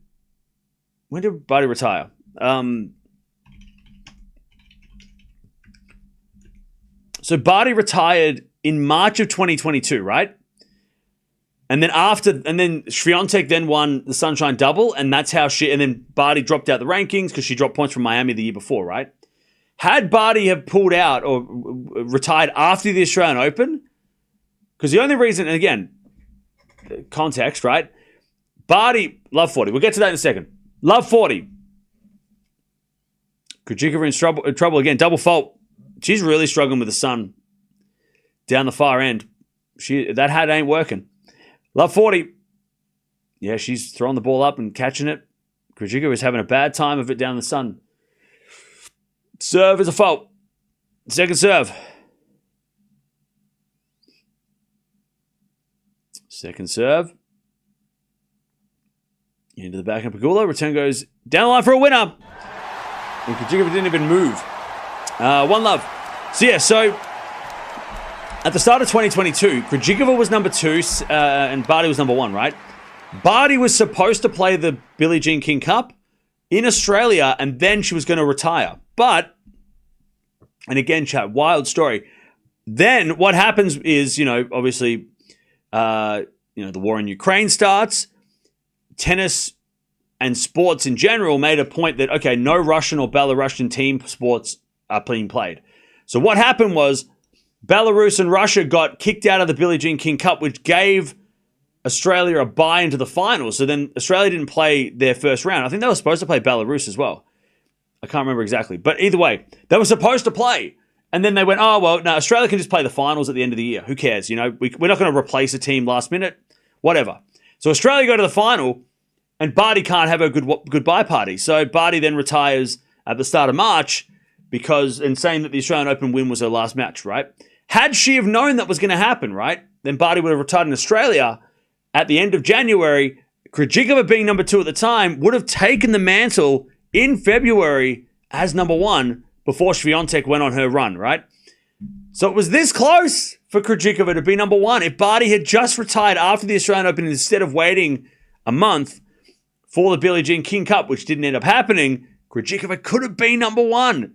A: When did Barty retire? So Barty retired in March of 2022, right? And then Swiatek then won the Sunshine Double, and that's how and then Barty dropped out the rankings because she dropped points from Miami the year before, right? Had Barty have pulled out or retired after the Australian Open, because the only reason, and again, context, right? Barty, love 40. We'll get to that in a second. Love 40. Krejcikova in trouble again. Double fault. She's really struggling with the sun down the far end. That hat ain't working. Love 40. Yeah, she's throwing the ball up and catching it. Krejcikova is having a bad time of it down the sun. Serve is a fault. Second serve. Second serve. Into the backhand Pegula. Return goes down the line for a winner. And Krejcikova didn't even move. One love. So at the start of 2022, Krejcikova was number 2 and Barty was number 1, right? Barty was supposed to play the Billie Jean King Cup in Australia, and then she was going to retire. But, and again, chat, wild story. Then what happens is, obviously, the war in Ukraine starts. Tennis and sports in general made a point that, okay, no Russian or Belarusian team sports are being played. So what happened was Belarus and Russia got kicked out of the Billie Jean King Cup, which gave Australia a bye into the finals. So then Australia didn't play their first round. I think they were supposed to play Belarus as well. I can't remember exactly. But either way, they were supposed to play. And then they went, oh, well, no, Australia can just play the finals at the end of the year. Who cares? We're not going to replace a team last minute. Whatever. So Australia go to the final, and Barty can't have a goodbye party. So Barty then retires at the start of March and saying that the Australian Open win was her last match, right? Had she have known that was going to happen, right, then Barty would have retired in Australia at the end of January. Krejcikova, being number 2 at the time, would have taken the mantle in February as number 1 before Swiatek went on her run, right? So it was this close for Krejcikova to be number 1. If Barty had just retired after the Australian Open instead of waiting a month for the Billie Jean King Cup, which didn't end up happening, Krejcikova could have been number 1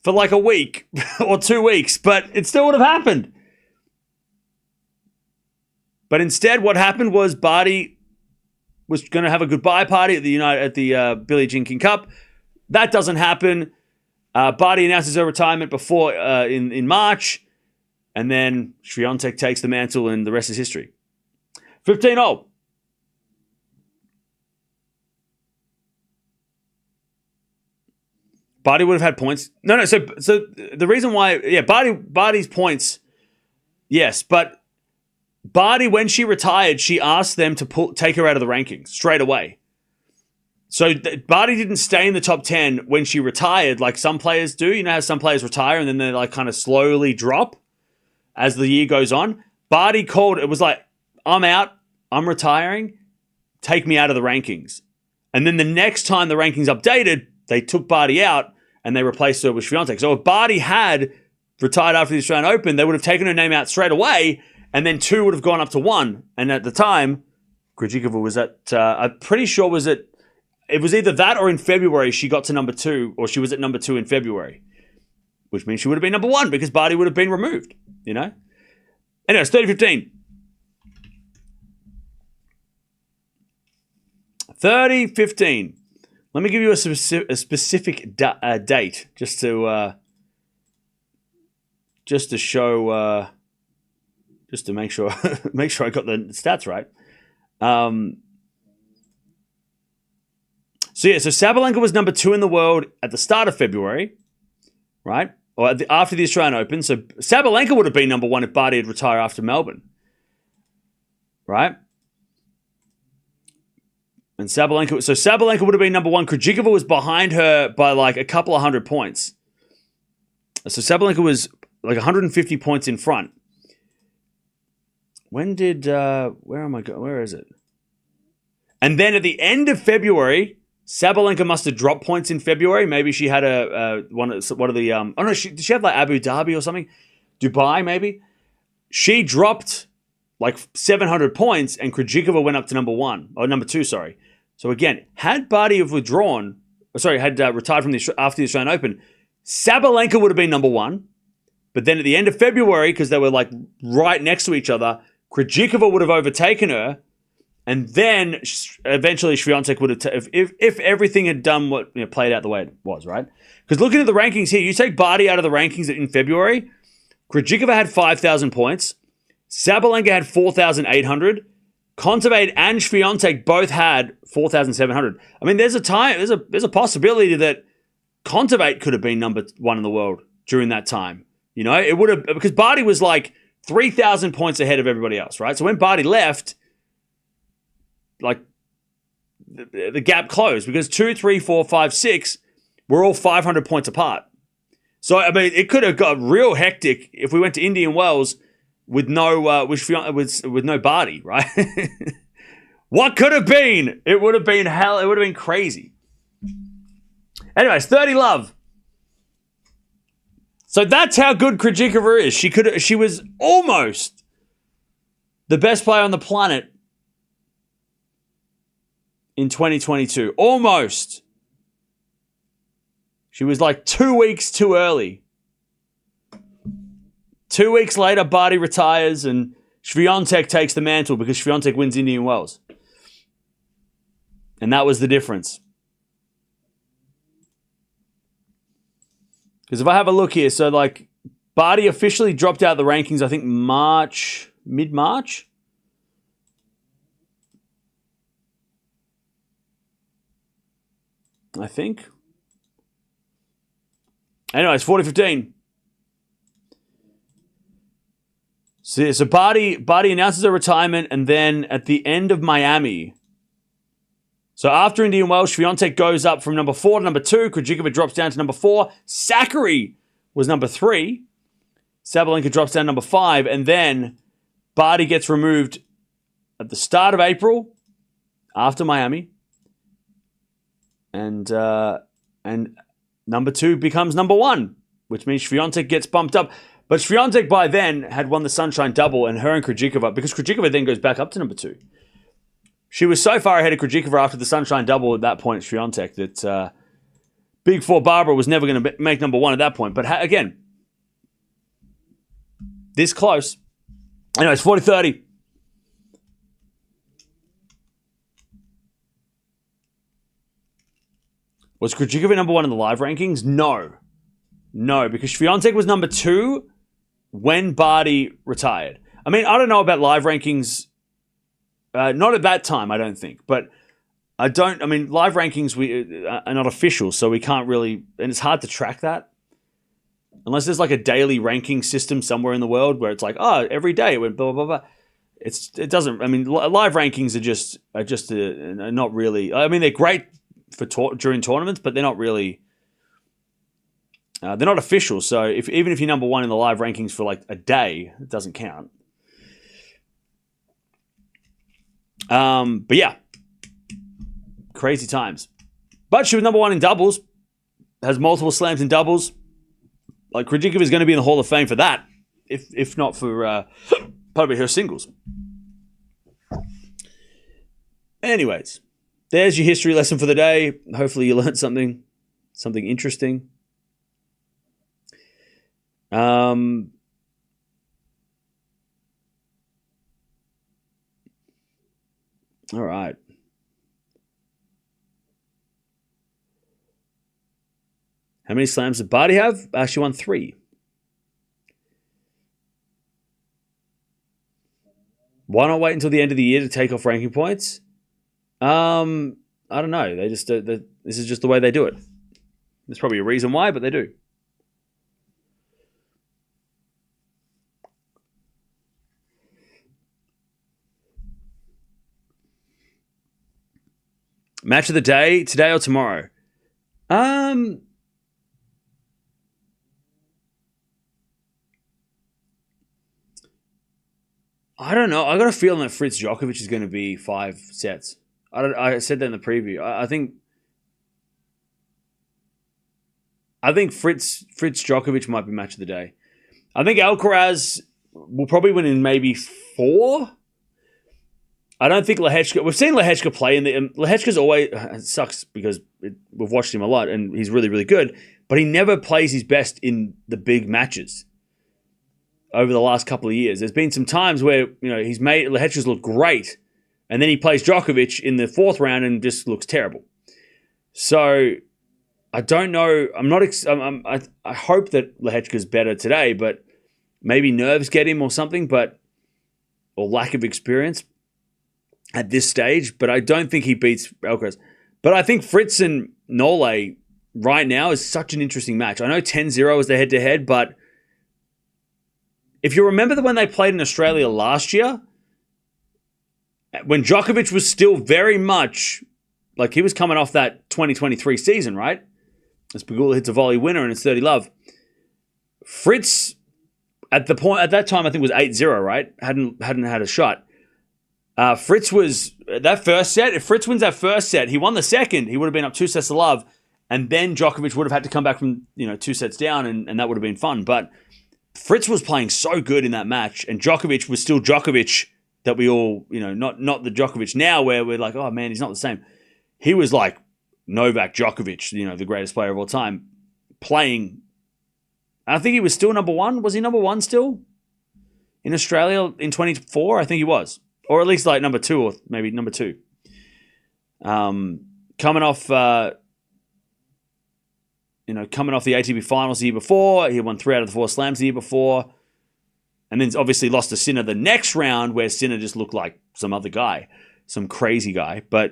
A: for like a week or 2 weeks, but it still would have happened. But instead, what happened was Barty was going to have a goodbye party at the Billie Jean King Cup. That doesn't happen. Barty announces her retirement before in March, and then Swiatek takes the mantle, and the rest is history. 15-0. Barty would have had points. No. So the reason why, Barty's points, yes, but Barty, when she retired, she asked them to take her out of the rankings straight away. So Barty didn't stay in the top 10 when she retired, like some players do. You know how some players retire and then they like kind of slowly drop as the year goes on. Barty called, it was like, I'm out, I'm retiring, take me out of the rankings. And then the next time the rankings updated, they took Barty out and they replaced her with Swiatek. So if Barty had retired after the Australian Open, they would have taken her name out straight away, and then 2 would have gone up to 1. And at the time, Krejcikova was at, I'm pretty sure it was either that or in February she got to number 2, or she was at number 2 in February, which means she would have been number 1 because Barty would have been removed, Anyway, it's 30-15. 30-15. Let me give you a specific date just to show, just to make sure I got the stats right. So Sabalenka was number 2 in the world at the start of February, right? Or after the Australian Open. So Sabalenka would have been number 1 if Barty had retired after Melbourne, right? And Sabalenka would have been number 1. Krejcikova was behind her by like a couple of 100 points. So Sabalenka was like 150 points in front. When did, where am I going? Where is it? And then at the end of February, Sabalenka must have dropped points in February. Maybe she had one of the, did she have like Abu Dhabi or something? Dubai, maybe? She dropped like 700 points, and Krejcikova went up to number 2, sorry. So again, had Barty have retired from after the Australian Open, Sabalenka would have been number 1. But then at the end of February, because they were like right next to each other, Krejcikova would have overtaken her, And then eventually Swiatek would have, if everything had done what played out the way it was, right? Because looking at the rankings here, you take Barty out of the rankings in February, Krejcikova had 5,000 points, Sabalenka had 4,800, Kontaveit and Swiatek both had 4,700. I mean, there's a possibility that Kontaveit could have been number one in the world during that time. It would have, because Barty was like 3,000 points ahead of everybody else, right? So when Barty left, like the gap closed because 2, 3, 4, 5, 6 were all 500 points apart. So I mean, it could have got real hectic if we went to Indian Wells with no with no Barty, right? What could have been? It would have been hell. It would have been crazy. Anyways, 30 love. So that's how good Krejcikova is. She was almost the best player on the planet in 2022. Almost. She was like 2 weeks too early. 2 weeks later, Barty retires and Swiatek takes the mantle because Swiatek wins Indian Wells. And that was the difference. Because if I have a look here, so like Barty officially dropped out of the rankings, I think mid-March. I think. Anyways, 40-15. So Barty announces her retirement, and then at the end of Miami. So after Indian Wells, Swiatek goes up from number 4 to number 2. Krejcikova drops down to number 4. Sakkari was number 3. Sabalenka drops down to number 5. And then Barty gets removed at the start of April after Miami. And number 2 becomes number 1, which means Swiatek gets bumped up. But Swiatek by then had won the Sunshine Double, and her and Krejcikova, because Krejcikova then goes back up to number 2. She was so far ahead of Krejcikova after the Sunshine Double at that point, Swiatek, that Big 4 Barbara was never going to make number 1 at that point. But again, this close. Anyways, 40-30. Was Krejcikova number 1 in the live rankings? No, because Swiatek was number 2 when Barty retired. I mean, I don't know about live rankings. Not at that time, I don't think. But live rankings are not official, so we can't really, and it's hard to track that. Unless there's like a daily ranking system somewhere in the world where it's like, oh, every day it went blah, blah, blah, blah. It doesn't, I mean, live rankings are just not really, I mean, they're great for during tournaments, but they're not really, they're not official. So even if you're number 1 in the live rankings for like a day, it doesn't count. But yeah, crazy times. But she was number 1 in doubles, has multiple slams in doubles. Like Krejcikova is going to be in the Hall of Fame for that, if not for probably her singles. Anyways, there's your history lesson for the day. Hopefully you learned something interesting. All right. How many slams did Barty have? She won 3. Why not wait until the end of the year to take off ranking points? I don't know. They just this is just the way they do it. There's probably a reason why, but they do. Match of the day, today or tomorrow? I don't know. I got a feeling that Fritz Djokovic is going to be 5 sets. I said that in the preview. I think Fritz Djokovic might be match of the day. I think Alcaraz will probably win in maybe 4. I don't think Lehechka. We've seen Lehechka play in the. Lehechka's always it sucks because we've watched him a lot and he's really, really good. But he never plays his best in the big matches. Over the last couple of years, there's been some times where he's made Lehechka's look great, And then he plays Djokovic in the fourth round and just looks terrible. So I don't know. I hope that Lehechka's better today, but maybe nerves get him or something, or lack of experience at this stage. But I don't think he beats Alcaraz. But I think Fritz and Nole right now is such an interesting match. I know 10-0 is the head-to-head, but if you remember when they played in Australia last year, when Djokovic was still very much, like he was coming off that 2023 season, right? As Pegula hits a volley winner and it's 30-love. Fritz, at that time, I think was 8-0, right? Hadn't had a shot. Fritz was, that first set, if Fritz wins that first set, he won the second, he would have been up 2-0, and then Djokovic would have had to come back from 2 sets down, and that would have been fun. But Fritz was playing so good in that match, and Djokovic was still Djokovic that we all, not the Djokovic now where we're like, oh man, he's not the same. He was like Novak Djokovic, the greatest player of all time, playing. I think he was still number one. Was he number one still in Australia in 24? I think he was. Or at least like number two, or maybe number two. Coming off the ATP finals the year before. He won 3 out of the 4 slams the year before. And then obviously lost to Sinner the next round where Sinner just looked like some other guy, some crazy guy. But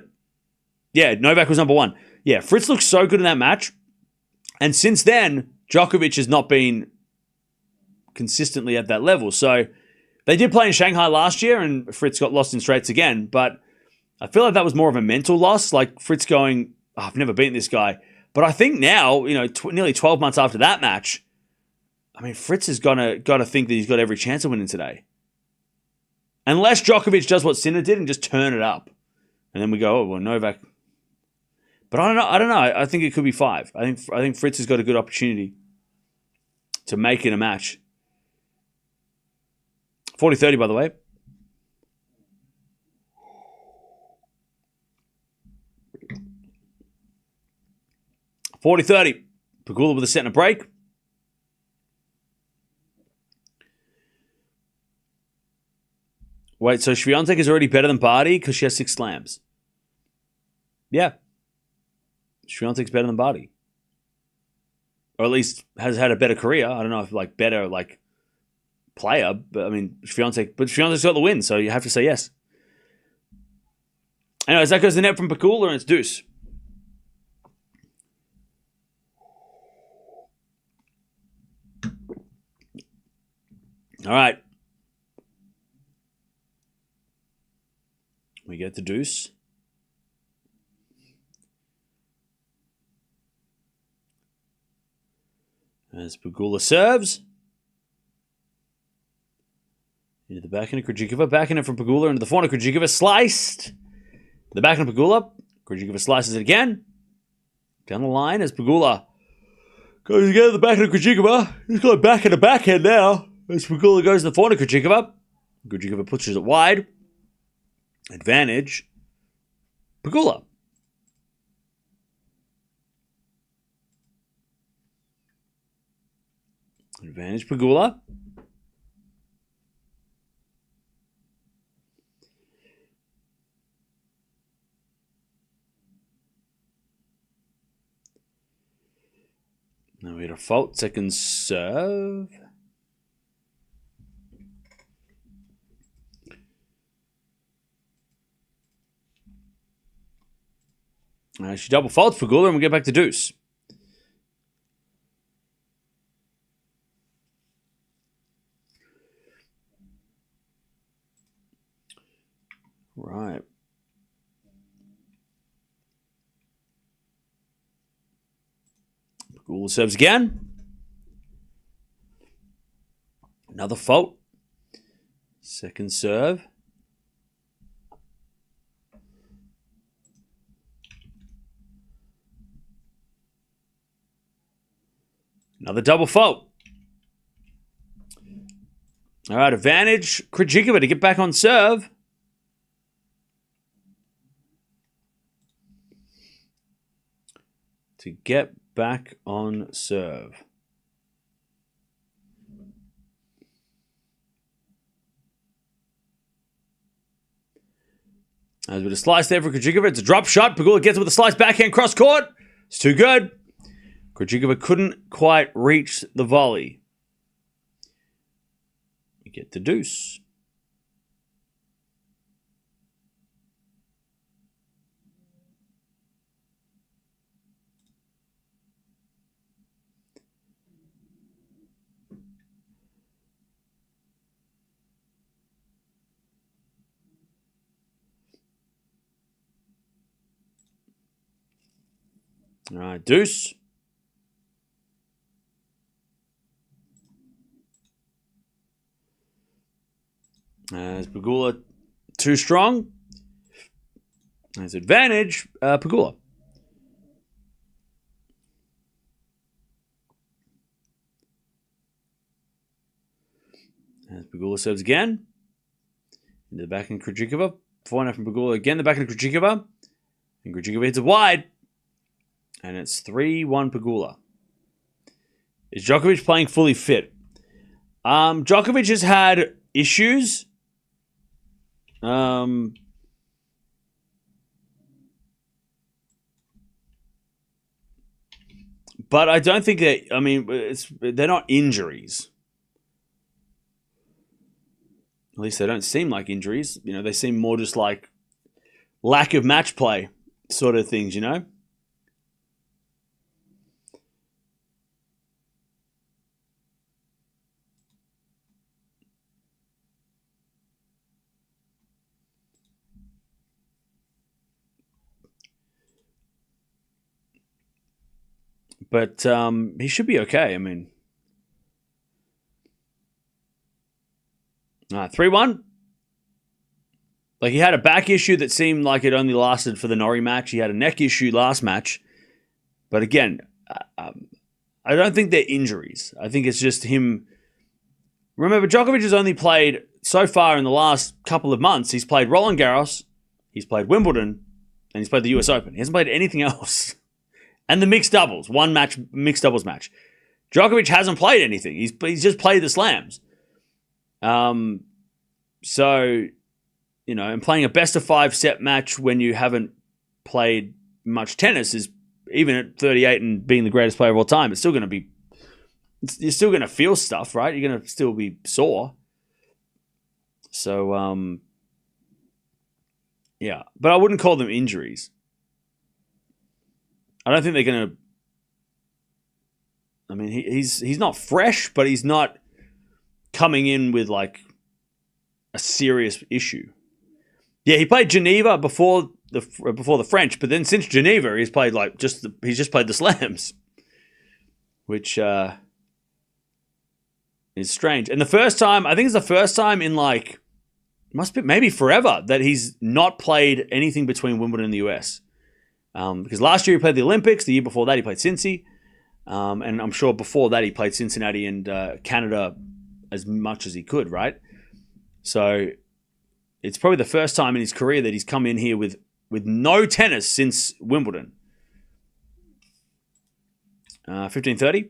A: yeah, Novak was number one. Yeah, Fritz looked so good in that match. And since then, Djokovic has not been consistently at that level. So they did play in Shanghai last year and Fritz got lost in straights again. But I feel like that was more of a mental loss. Like Fritz going, oh, I've never beaten this guy. But I think now, nearly 12 months after that match, I mean, Fritz has got to think that he's got every chance of winning today. Unless Djokovic does what Sinner did and just turn it up. And then we go, oh, well, Novak. But I don't know. I think it could be 5. I think Fritz has got a good opportunity to make it a match. 40-30, by the way. $40-30. Pegula with a set and a break. Wait, so Swiatek is already better than Barty because she has 6 slams? Yeah. Swiatek's better than Barty. Or at least has had a better career. I don't know if better player, but I mean Swiatek's got the win, so you have to say yes. Anyways, that goes the net from Pegula and it's deuce. All right. We get the deuce. As Pegula serves. Into the backhand of Krejcikova. Backhand from Pegula into the forehand of Krejcikova. Sliced. The backhand of Pegula. Krejcikova slices it again. Down the line as Pegula goes again to the backhand of Krejcikova. He's got a backhand now. As Pegula goes to the forehand of Krejcikova. Krejcikova pushes it wide. Advantage. Pegula. Advantage Pegula. Now we had a fault. Second serve. She double faults Pegula and we get back to deuce. Right. Pegula serves again. Another fault. Second serve. Another double fault. All right, advantage Krejcikova to get back on serve. To get back on serve. There's a bit of slice there for Krejcikova. It's a drop shot. Pegula gets it with a slice backhand cross court. It's too good. Krejcikova couldn't quite reach the volley. You get the deuce. All right, deuce. Is Pegula too strong? There's advantage, Pegula. As Pegula serves again. Into the back in Krejcikova. 4-0 from Pegula again. The back in Krejcikova. And Krejcikova hits it wide. And it's 3-1 Pegula. Is Djokovic playing fully fit? Djokovic has had issues. But I don't think that, I mean, they're not injuries. At least they don't seem like injuries. You know, they seem more just like lack of match play sort of things, you know? But he should be okay. I mean, 3-1. Like, he had a back issue that seemed like it only lasted for the Norrie match. He had a neck issue last match. But again, I don't think they're injuries. I think it's just him. Remember, Djokovic has only played so far in the last couple of months. He's played Roland Garros, he's played Wimbledon, and he's played the US Open. He hasn't played anything else. And the mixed doubles, mixed doubles match. Djokovic hasn't played anything. He's just played the slams. So, you know, and playing a best of 5 set match when you haven't played much tennis is, even at 38 and being the greatest player of all time, it's still going to be, you're still going to feel stuff, right? You're going to still be sore. So, yeah. But I wouldn't call them injuries. I don't think they're going to, I mean, he's not fresh, but he's not coming in with like a serious issue. Yeah, he played Geneva before the French, but then since Geneva, he's played like he's just played the slams, which is strange. And the first time, I think it's the first time in like, must be maybe forever, that he's not played anything between Wimbledon and the US. Because last year he played the Olympics, the year before that he played Cincy, and I'm sure before that he played Cincinnati and Canada as much as he could, right? So it's probably the first time in his career that he's come in here with no tennis since Wimbledon. 15:30.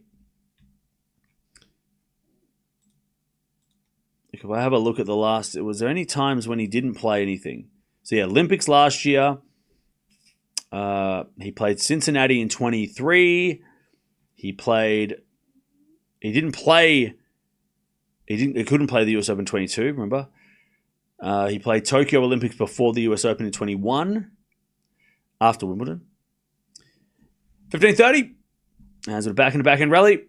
A: If I have a look at the last, was there any times when he didn't play anything? So yeah, Olympics last year. He played Cincinnati in 23. He couldn't play the US Open 22, remember? He played Tokyo Olympics before the US Open in 21, after Wimbledon. 15:30. As a backhand rally.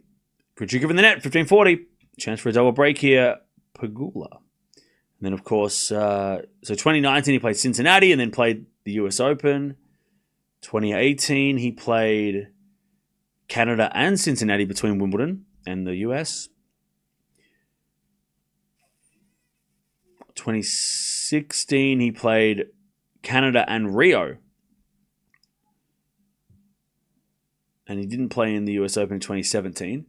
A: Krejcikova in the net, 15:40. Chance for a double break here. Pegula. And then, of course, so 2019 he played Cincinnati and then played the US Open. 2018 he played Canada and Cincinnati between Wimbledon and the US. 2016 he played Canada and Rio. And he didn't play in the US Open in 2017.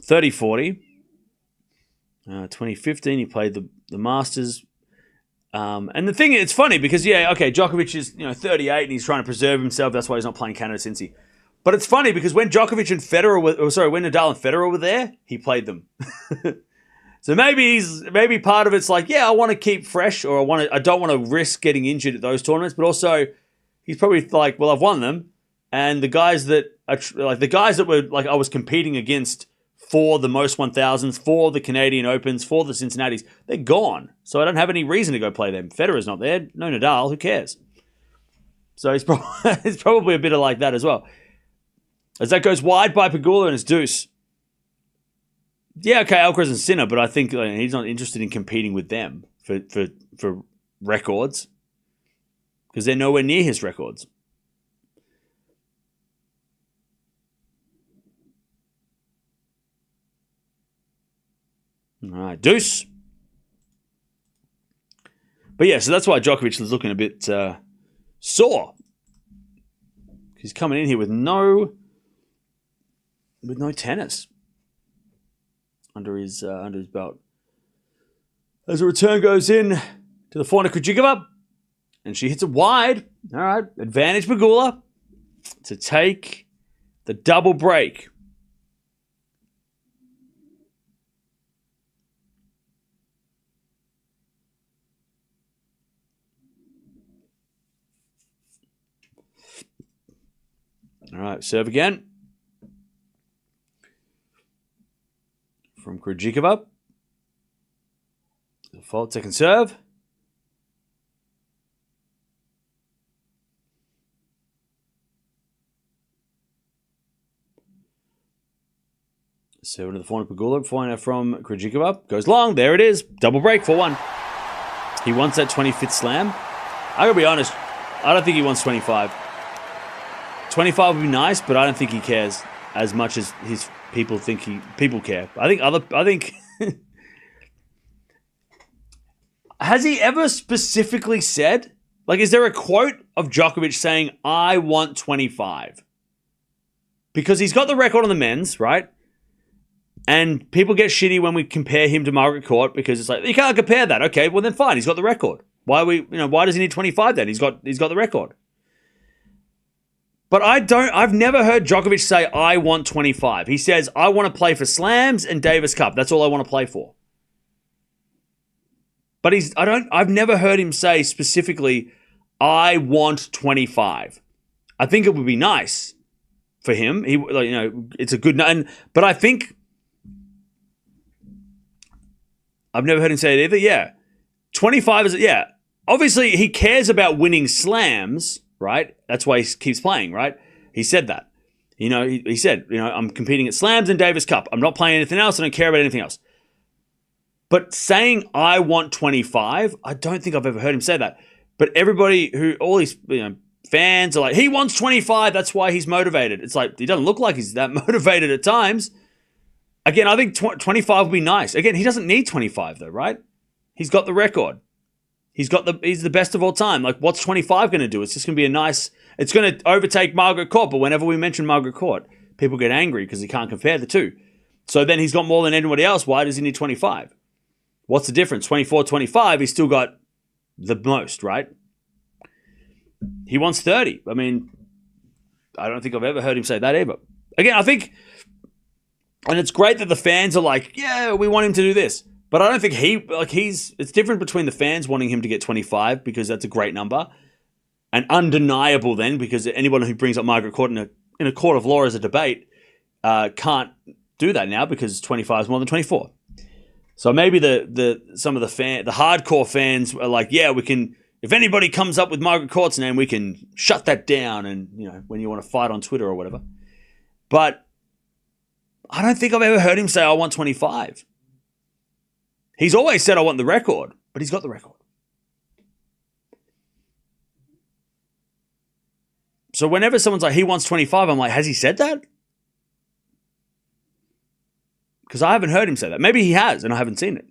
A: 30-40. 2015 he played the Masters. And the thing, it's funny because, yeah, okay, Djokovic is 38 and he's trying to preserve himself. That's why he's not playing Canada since he. But it's funny because when Nadal and Federer were there, he played them. So maybe part of it's like, yeah, I want to keep fresh, or I don't want to risk getting injured at those tournaments, but also he's probably like, well, I've won them, and the guys that were like I was competing against for the most 1000s, for the Canadian Opens, for the Cincinnatis, they're gone. So I don't have any reason to go play them. Federer's not there, no Nadal, who cares? So he's probably a bit of like that as well. As that goes wide by Pegula and it's deuce. Yeah, okay, Alcaraz and Sinner, but I think he's not interested in competing with them for records because they're nowhere near his records. All right, deuce. But yeah, so that's why Djokovic is looking a bit sore. He's coming in here with no tennis under his belt. As a return goes in to the forehand of Krejcikova, and she hits it wide. All right, advantage Pegula to take the double break. All right, serve again. From Krejcikova. The fault, second serve. Serve to the forehand of Pegula. Forehand from Krejcikova. Goes long. There it is. Double break, 4-1. He wants that 25th slam. I gotta be honest, I don't think he wants 25. 25 would be nice, but I don't think he cares as much as his people think people care. I think has he ever specifically said, like, is there a quote of Djokovic saying, I want 25? Because he's got the record on the men's, right? And people get shitty when we compare him to Margaret Court because it's like, you can't compare that. Okay, well then fine, he's got the record. Why does he need 25 then? He's got the record. But I've never heard Djokovic say, I want 25. He says, I want to play for Slams and Davis Cup. That's all I want to play for. But I've never heard him say specifically, I want 25. I think it would be nice for him. It's a good, but I think I've never heard him say it either. Yeah. 25 is, yeah. Obviously, he cares about winning slams, right? That's why he keeps playing, right? He said that. He said, I'm competing at slams and Davis Cup. I'm not playing anything else. I don't care about anything else. But saying, I want 25, I don't think I've ever heard him say that. But all these fans are like, he wants 25. That's why he's motivated. It's like, he doesn't look like he's that motivated at times. Again, I think 25 would be nice. Again, he doesn't need 25 though, right? He's got the record. He's the best of all time. Like, what's 25 going to do? It's just going to be it's going to overtake Margaret Court. But whenever we mention Margaret Court, people get angry because he can't compare the two. So then he's got more than anybody else. Why does he need 25? What's the difference? 24, 25, he's still got the most, right? He wants 30. I mean, I don't think I've ever heard him say that either. Again, I think, and it's great that the fans are like, yeah, we want him to do this. But I don't think it's different between the fans wanting him to get 25 because that's a great number, and undeniable then because anyone who brings up Margaret Court in a court of law as a debate can't do that now because 25 is more than 24. So maybe some of the hardcore fans are like, yeah, we can. If anybody comes up with Margaret Court's name, we can shut that down. And when you want to fight on Twitter or whatever. But I don't think I've ever heard him say, I want 25. He's always said, I want the record, but he's got the record. So whenever someone's like, he wants 25, I'm like, has he said that? Because I haven't heard him say that. Maybe he has, and I haven't seen it.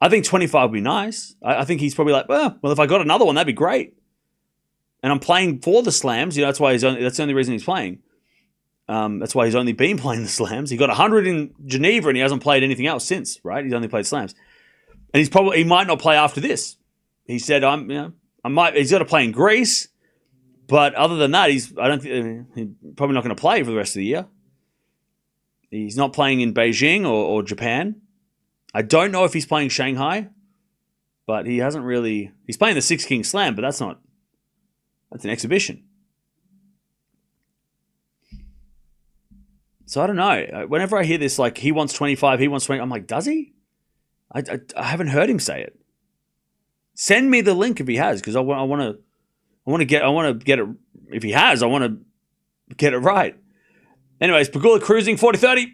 A: I think 25 would be nice. I think he's probably like, well, if I got another one, that'd be great. And I'm playing for the slams. That's why that's the only reason he's playing. That's why he's only been playing the slams. He got 100 in Geneva and he hasn't played anything else since, right? He's only played slams. And he might not play after this. He said, he's got to play in Greece, but other than that, he's probably not going to play for the rest of the year. He's not playing in Beijing or Japan. I don't know if he's playing Shanghai, but he hasn't really... He's playing the Six King Slam, but that's an exhibition. So I don't know. Whenever I hear this, like, he wants 25, he wants 20, I'm like, does he? I haven't heard him say it. Send me the link if he has, because I want to get it. If he has, I want to get it right. Anyways, Pegula cruising 40-30.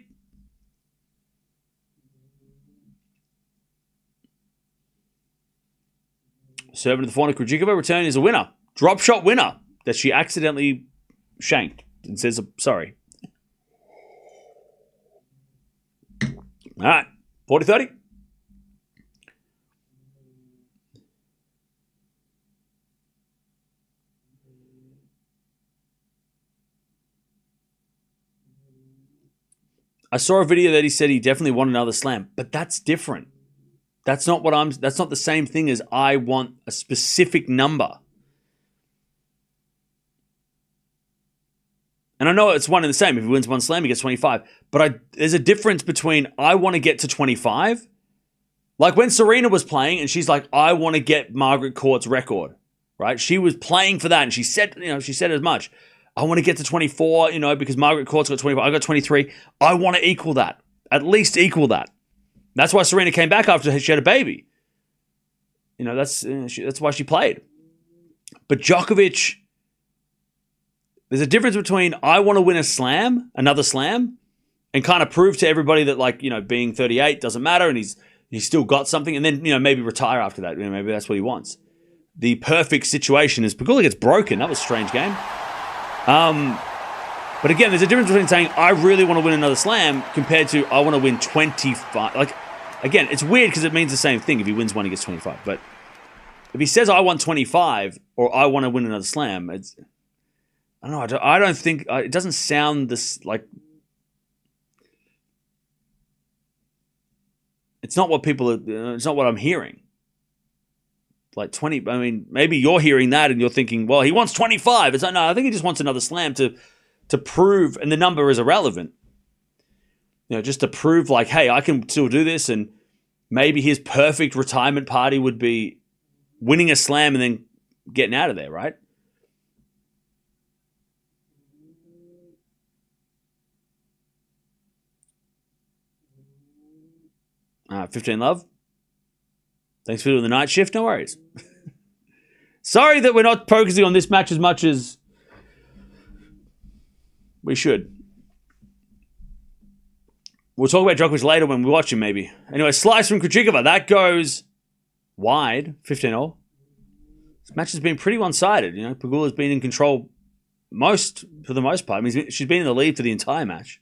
A: Serving to the forehand, Krejcikova return is a winner. Drop shot winner that she accidentally shanked and says sorry. All right, 40-30. I saw a video that he said he definitely wanted another slam, but that's different. That's not the same thing as I want a specific number. And I know it's one and the same. If he wins one slam, he gets 25. But there's a difference between I want to get to 25. Like when Serena was playing and she's like, I want to get Margaret Court's record, right? She was playing for that and she said as much. I want to get to 24, because Margaret Court's got 25. I got 23. I want to equal that. At least equal that. That's why Serena came back after she had a baby. That's why she played. But Djokovic, there's a difference between I want to win another slam, and kind of prove to everybody that being 38 doesn't matter and he's still got something, and then maybe retire after that. Maybe that's what he wants. The perfect situation is Pegula gets broken. That was a strange game. But again, there's a difference between saying I really want to win another slam compared to I want to win 25. Again, it's weird because it means the same thing. If he wins one, he gets 25. But if he says I want 25 or I want to win another slam, I don't know. I don't think it doesn't sound this like. It's not what people are. It's not what I'm hearing. Like 20. I mean, maybe you're hearing that and you're thinking, well, he wants 25. It's like, no, I think he just wants another slam to prove, and the number is irrelevant. Just to prove hey, I can still do this, and maybe his perfect retirement party would be winning a slam and then getting out of there, right? All right, 15 love. Thanks for doing the night shift. No worries. Sorry that we're not focusing on this match as much as we should. We'll talk about Djokovic later when we watch him, maybe. Anyway, slice from Krejcikova. That goes wide, 15-all. This match has been pretty one-sided. Pegula's been in control for the most part. I mean, she's been in the lead for the entire match.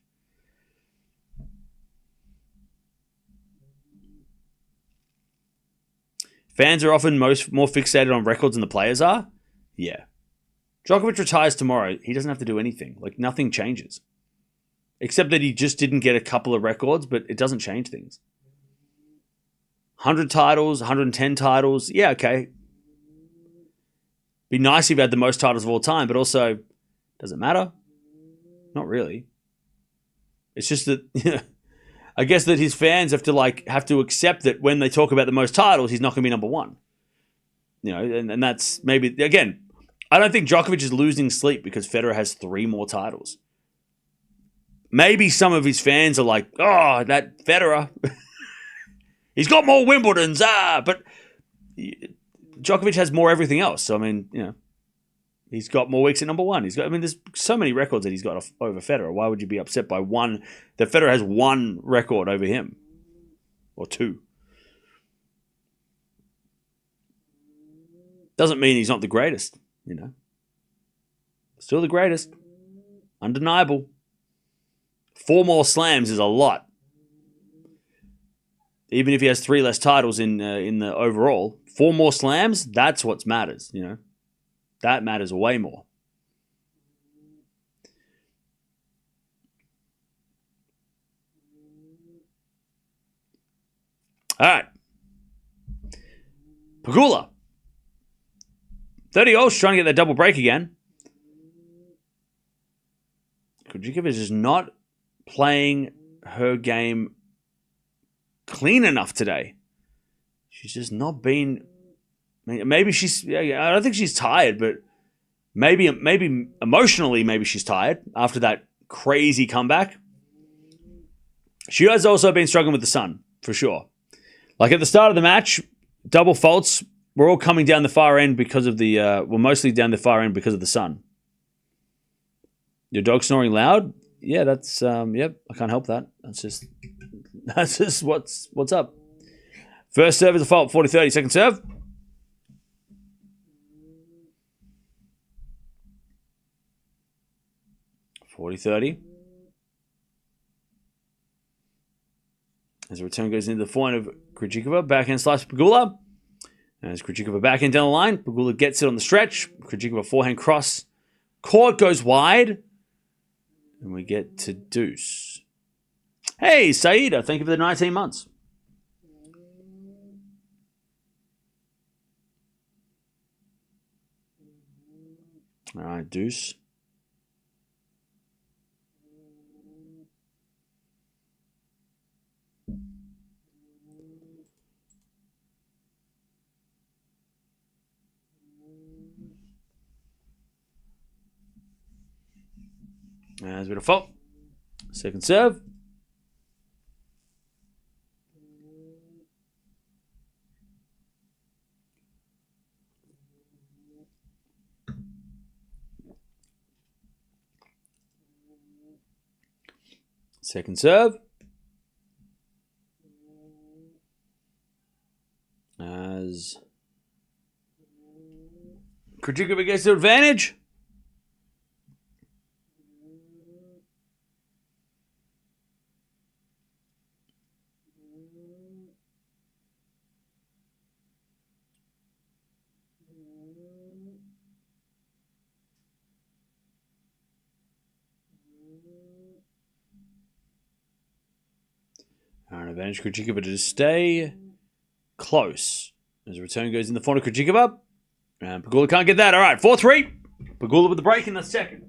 A: Fans are often more fixated on records than the players are. Yeah. Djokovic retires tomorrow. He doesn't have to do anything. Nothing changes. Except that he just didn't get a couple of records, but it doesn't change things. 100 titles, 110 titles. Yeah, okay. Be nice if he had the most titles of all time, but also, does it matter? Not really. It's just that, I guess that his fans have to accept that when they talk about the most titles, he's not going to be number one. And that's maybe, again, I don't think Djokovic is losing sleep because Federer has 3 more titles. Maybe some of his fans are like, oh, that Federer, he's got more Wimbledons, but Djokovic has more everything else. So, I mean, he's got more weeks at number one. There's so many records that he's got over Federer. Why would you be upset by one, that Federer has 1 record over him? Or 2. Doesn't mean he's not the greatest, Still the greatest. Undeniable. 4 more slams is a lot. Even if he has 3 less titles in the overall, 4 more slams, that's what matters, That matters way more. All right. Pegula. 30-all, trying to get that double break again. Krejcikova is just not playing her game clean enough today. She's just not been. Maybe she's. I don't think she's tired, but maybe emotionally, maybe she's tired after that crazy comeback. She has also been struggling with the sun, for sure. Like at the start of the match, double faults were all coming down the far end because of the, mostly down the far end because of the sun. Your dog snoring loud? Yeah, that's, yep, I can't help that. That's just what's up. First serve is a fault, 40-30. Second serve. (40-30). As the return goes into the forehand of Krejcikova, backhand slice Pegula. As Krejcikova backhand down the line, Pegula gets it on the stretch. Krejcikova forehand cross. Court goes wide. And we get to deuce. Hey, Saida, thank you for the 19 months. All right, deuce. There's a bit of fault. Second serve. Second serve. As Krejcikova gets the advantage. An advantage Krejcikova to stay close. As the return goes in the front of Krejcikova. And Pegula can't get that. All right, 4-3. Pegula with the break in the second.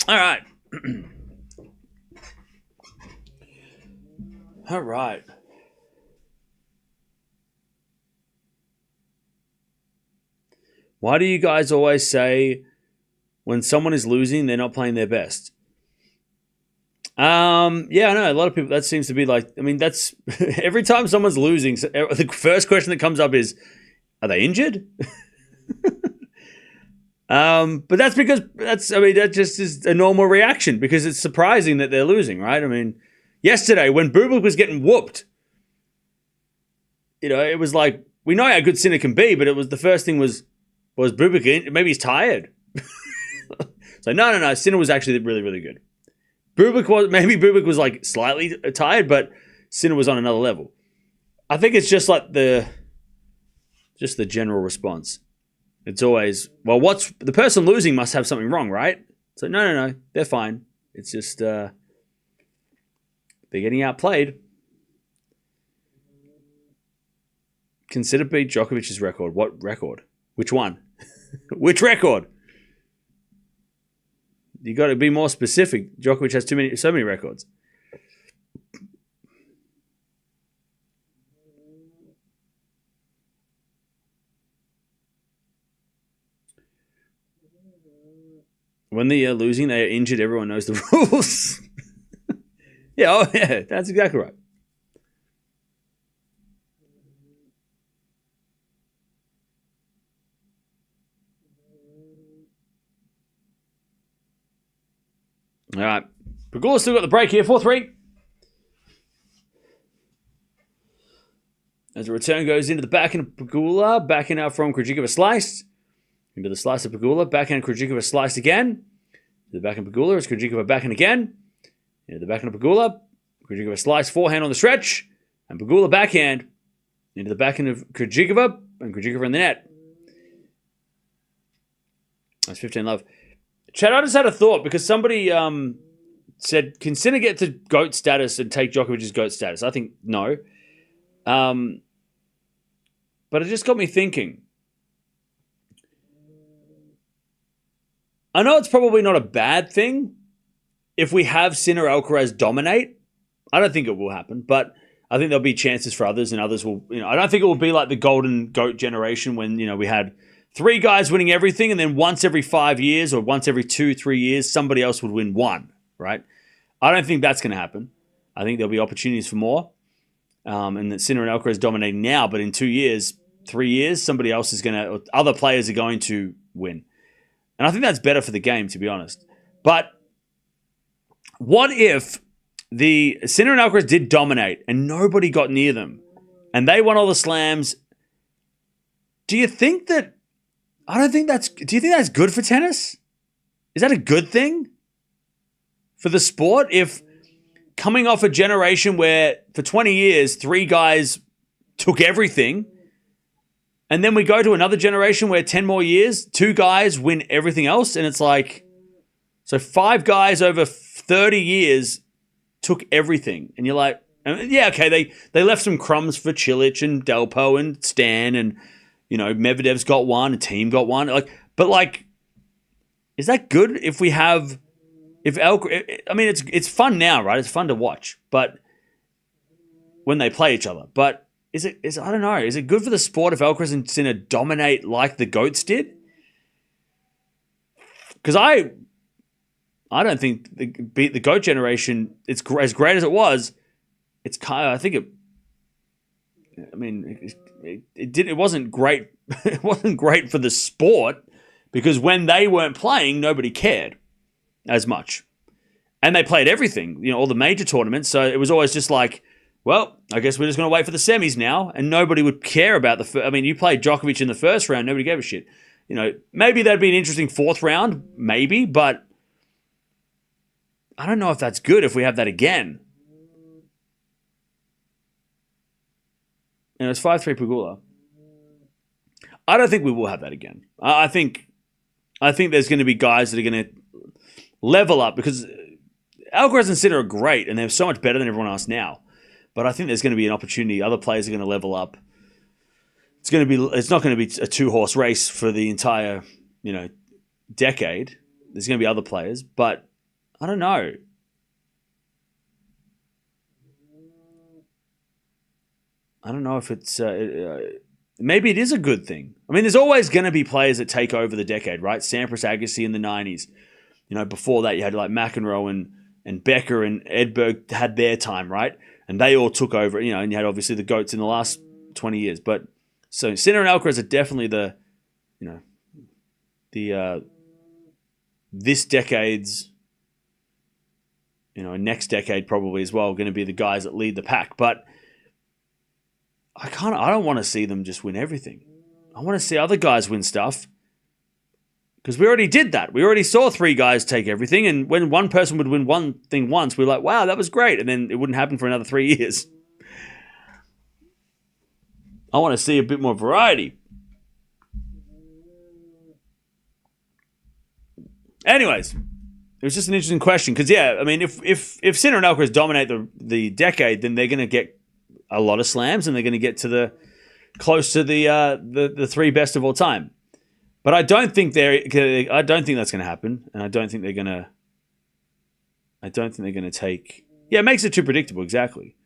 A: All right. All right. Why do you guys always say when someone is losing, they're not playing their best? Yeah, I know. A lot of people, that seems to be like, I mean, that's every time someone's losing, the first question that comes up is, are they injured? But that's because that just is a normal reaction because it's surprising that they're losing, right? I mean, yesterday when Bublik was getting whooped, it was like, we know how good Sinner can be, but it was the first thing was Bublik, maybe he's tired. So no, Sinner was actually really, really good. Bublik was like slightly tired, but Sinner was on another level. I think it's just like the general response. It's always, well, what's the person losing must have something wrong, right? So no, they're fine. It's just they're getting outplayed. Consider beat Djokovic's record. What record? Which one? Which record? You got to be more specific. Djokovic has so many records. When they are losing, they are injured. Everyone knows the rules. Yeah, that's exactly right. All right. Pegula still got the break here. 4-3. As the return goes into the backhand of Pegula. Backhand out from Krejcikova sliced. Into the slice of Pegula. Backhand Krejcikova sliced again. To the backhand of Pegula. It's Krejcikova backhand again. Into the backhand of Pegula. Krejcikova sliced forehand on the stretch. And Pegula backhand. Into the backhand of Krejcikova. And Krejcikova in the net. That's 15-love. Chad, I just had a thought because somebody said, can Sinner get to GOAT status and take Djokovic's GOAT status? I think no. But it just got me thinking. I know it's probably not a bad thing if we have Sinner Alcaraz dominate. I don't think it will happen, but I think there'll be chances for others, and others will, I don't think it will be like the golden GOAT generation when, we had 3 guys winning everything, and then once every 5 years or once every 2-3 years, somebody else would win one, right? I don't think that's going to happen. I think there'll be opportunities for more, and that Sinner and Alcaraz dominate now, but in 2 years, 3 years, somebody else is other players are going to win. And I think that's better for the game, to be honest. But what if the Sinner and Alcaraz did dominate and nobody got near them and they won all the slams? Do you think that, do you think that's good for tennis? Is that a good thing for the sport? If coming off a generation where for 20 years, 3 guys took everything, and then we go to another generation where 10 more years, 2 guys win everything else, and it's like, so 5 guys over 30 years took everything. And you're like, yeah, okay, they left some crumbs for Cilic and Delpo and Stan, and, Medvedev's got one, a team got one. But is that good if we have, it's fun now, right? It's fun to watch, but when they play each other. But I don't know, is it good for the sport if Alcaraz and Sinner dominate like the GOATs did? Because I don't think the GOAT generation, it's as great as it was, it's kind of, I think it wasn't great. It wasn't great for the sport because when they weren't playing, nobody cared as much. And they played everything, all the major tournaments. So it was always just like, well, I guess we're just going to wait for the semis now. And nobody would care about you played Djokovic in the first round, nobody gave a shit. Maybe that'd be an interesting 4th round, maybe, but I don't know if that's good if we have that again. It's 5-3 Pegula. I don't think we will have that again. I think there's going to be guys that are going to level up because Alcaraz and Sinner are great and they're so much better than everyone else now. But I think there's going to be an opportunity. Other players are going to level up. It's not going to be a 2-horse race for the entire, decade. There's going to be other players, but I don't know. I don't know if it's maybe it is a good thing. There's always going to be players that take over the decade, right? Sampras, Agassi in the 90s. Before that you had like McEnroe and Becker and Edberg had their time, right? And they all took over, and you had obviously the GOATs in the last 20 years. But so Sinner and Alcaraz are definitely this decade's, next decade probably as well, going to be the guys that lead the pack. But I don't want to see them just win everything. I want to see other guys win stuff. Because we already did that. We already saw 3 guys take everything, and when one person would win one thing once, we were like, wow, that was great. And then it wouldn't happen for another 3 years. I want to see a bit more variety. Anyways, it was just an interesting question. Because, if Sinner and Alcaraz dominate the decade, then they're going to get a lot of slams, and they're going to get to close to the 3 best of all time. But I don't think that's going to happen, and I don't think they're going to take. Yeah, it makes it too predictable. Exactly.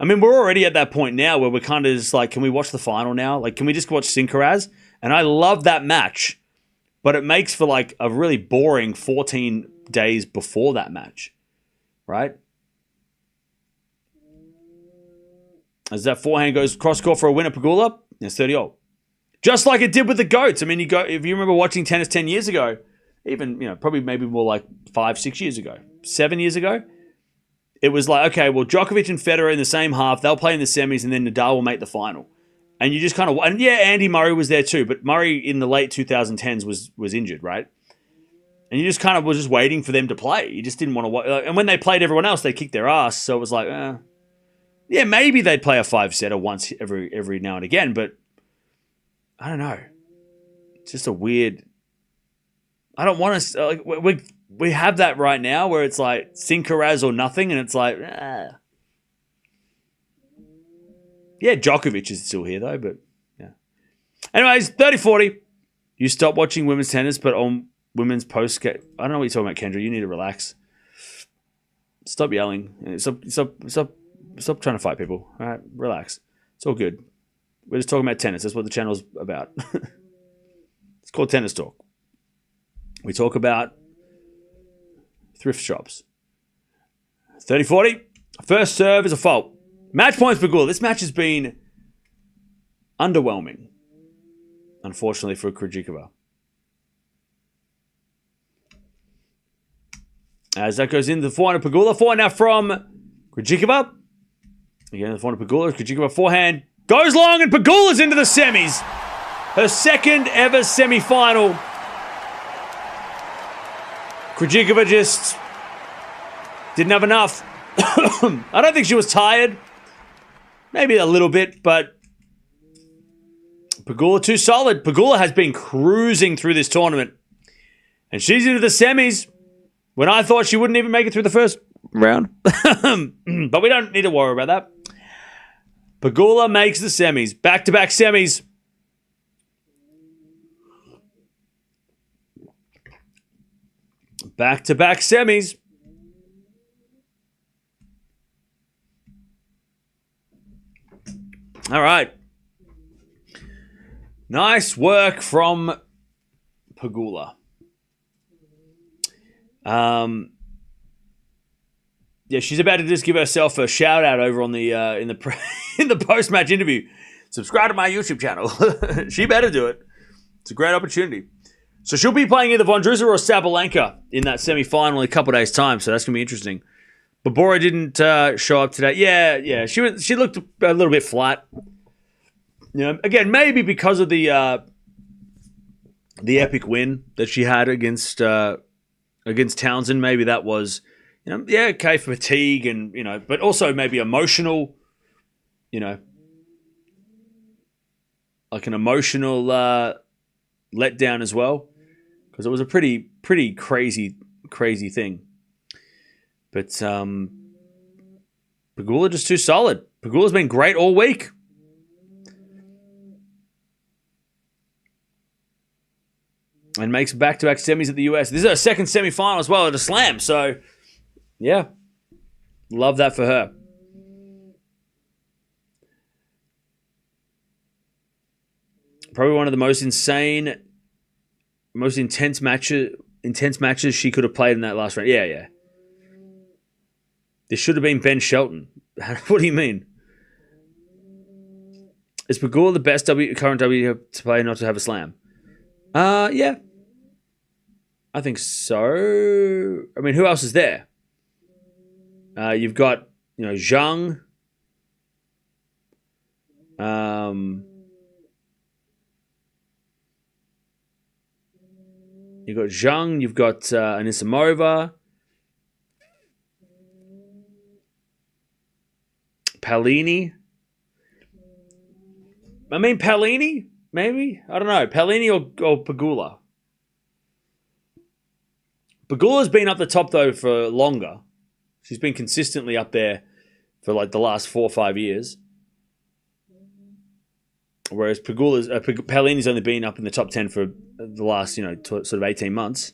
A: We're already at that point now where we're kind of just like, can we watch the final now? Like, can we just watch Sinner? And I love that match, but it makes for like a really boring 14 days before that match, right? As that forehand goes cross court for a win at Pegula, it's 30-0. Just like it did with the GOATs. If you remember watching tennis 10 years ago, even, probably maybe more like 5-6 years ago, 7 years ago, it was like, okay, well, Djokovic and Federer in the same half, they'll play in the semis, and then Nadal will make the final. And you just kind of, and yeah, Andy Murray was there too, but Murray in the late 2010s was injured, right? And you just kind of was just waiting for them to play. You just didn't want to watch. And when they played everyone else, they kicked their ass. So it was like, yeah, maybe they'd play a 5-setter once every now and again, but I don't know. It's just a weird. I don't want to. We have that right now where it's like Sinner or nothing, and it's like, yeah, Djokovic is still here though, but yeah. Anyways, 30-40. You stop watching women's tennis, but on women's post. I don't know what you're talking about, Kendra. You need to relax. Stop yelling. Stop trying to fight people. All right, relax. It's all good. We're just talking about tennis. That's what the channel's about. It's called Tennis Talk. We talk about thrift shops. 30-40. First serve is a fault. Match points for Pegula. This match has been underwhelming, unfortunately, for Krejcikova. As that goes into the forehand of Pegula. Forehand now from Krejcikova. Again, the forehand of Pegula. Krejcikova forehand goes long, and Pegula's into the semis. Her second ever semi-final. Krejcikova just didn't have enough. I don't think she was tired. Maybe a little bit, but Pegula too solid. Pegula has been cruising through this tournament. And she's into the semis when I thought she wouldn't even make it through the first round. But we don't need to worry about that. Pegula makes the semis. Back-to-back semis. Back-to-back semis. All right. Nice work from Pegula. Yeah, she's about to just give herself a shout out over on the in the post match interview. Subscribe to my YouTube channel. She better do it. It's a great opportunity. So she'll be playing either Vondrouza or Sabalenka in that semi-final in a couple of days' time. So that's gonna be interesting. Barbora didn't show up today. Yeah. She looked a little bit flat. You know, again, maybe because of the epic win that she had against Townsend. Maybe that was, okay, fatigue and, but also maybe emotional, like an emotional letdown as well, because it was a pretty crazy thing. But Pegula just too solid. Pegula's been great all week. And makes back-to-back semis at the US. This is her second semi-final as well at a slam. So, yeah. Love that for her. Probably one of the most intense matches she could have played in that last round. Yeah. This should have been Ben Shelton. What do you mean? Is Pegula the best current WTA player not to have a slam? Yeah. I think so. I mean, who else is there? You've got, Zhang. You've got Zhang. You've got Anisimova. Palini. I mean, Palini, maybe? I don't know. Palini or Pegula. Pegula's been up the top, though, for longer. She's been consistently up there for, the last 4 or 5 years. Whereas Palini's only been up in the top 10 for the last, sort of 18 months.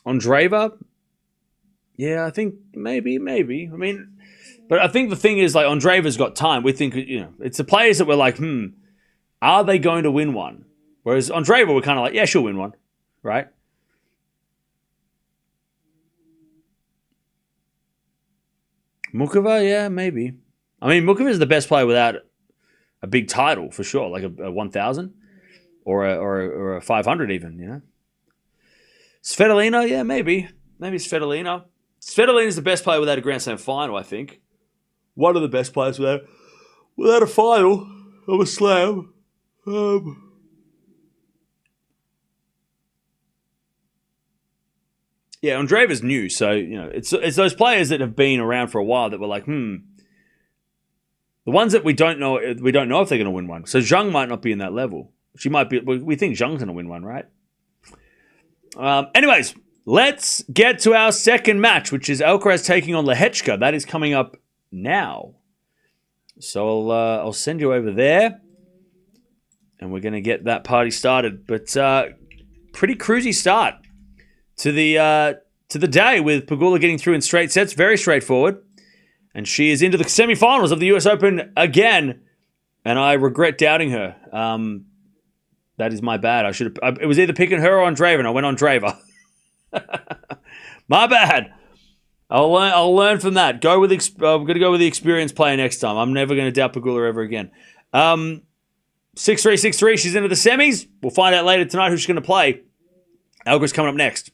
A: Andreeva? Yeah, I think maybe. I mean, but I think the thing is, Andreeva's got time. We think, it's the players that we're like, are they going to win one? Whereas Andreeva, we're kind of like, yeah, she'll win one, right? Mukova, yeah, maybe. I mean, Mukova is the best player without a big title, for sure, like a 1,000 or a 500 even, Svitolina, yeah, maybe. Maybe Svitolina. Svitolina is the best player without a Grand Slam final, I think. One of the best players without a final of a slam. Yeah, Andreeva's new, so it's those players that have been around for a while that were like, the ones that we don't know if they're going to win one. So Zhang might not be in that level. She might be. We think Zhang's going to win one, right? Anyways, let's get to our second match, which is Alcaraz taking on Lehechka. That is coming up now. So I'll send you over there. and we're going to get that party started. But pretty cruisy start to the day with Pegula getting through in straight sets. Very straightforward. And she is into the semifinals of the US Open again. And I regret doubting her. That is my bad. It was either picking her or Andreeva, and I went Andreeva. My bad. I'll learn from that. I'm going to go with the experienced player next time. I'm never going to doubt Pegula ever again. 6-3, 6-3. She's into the semis. We'll find out later tonight who she's going to play. Alga's coming up next.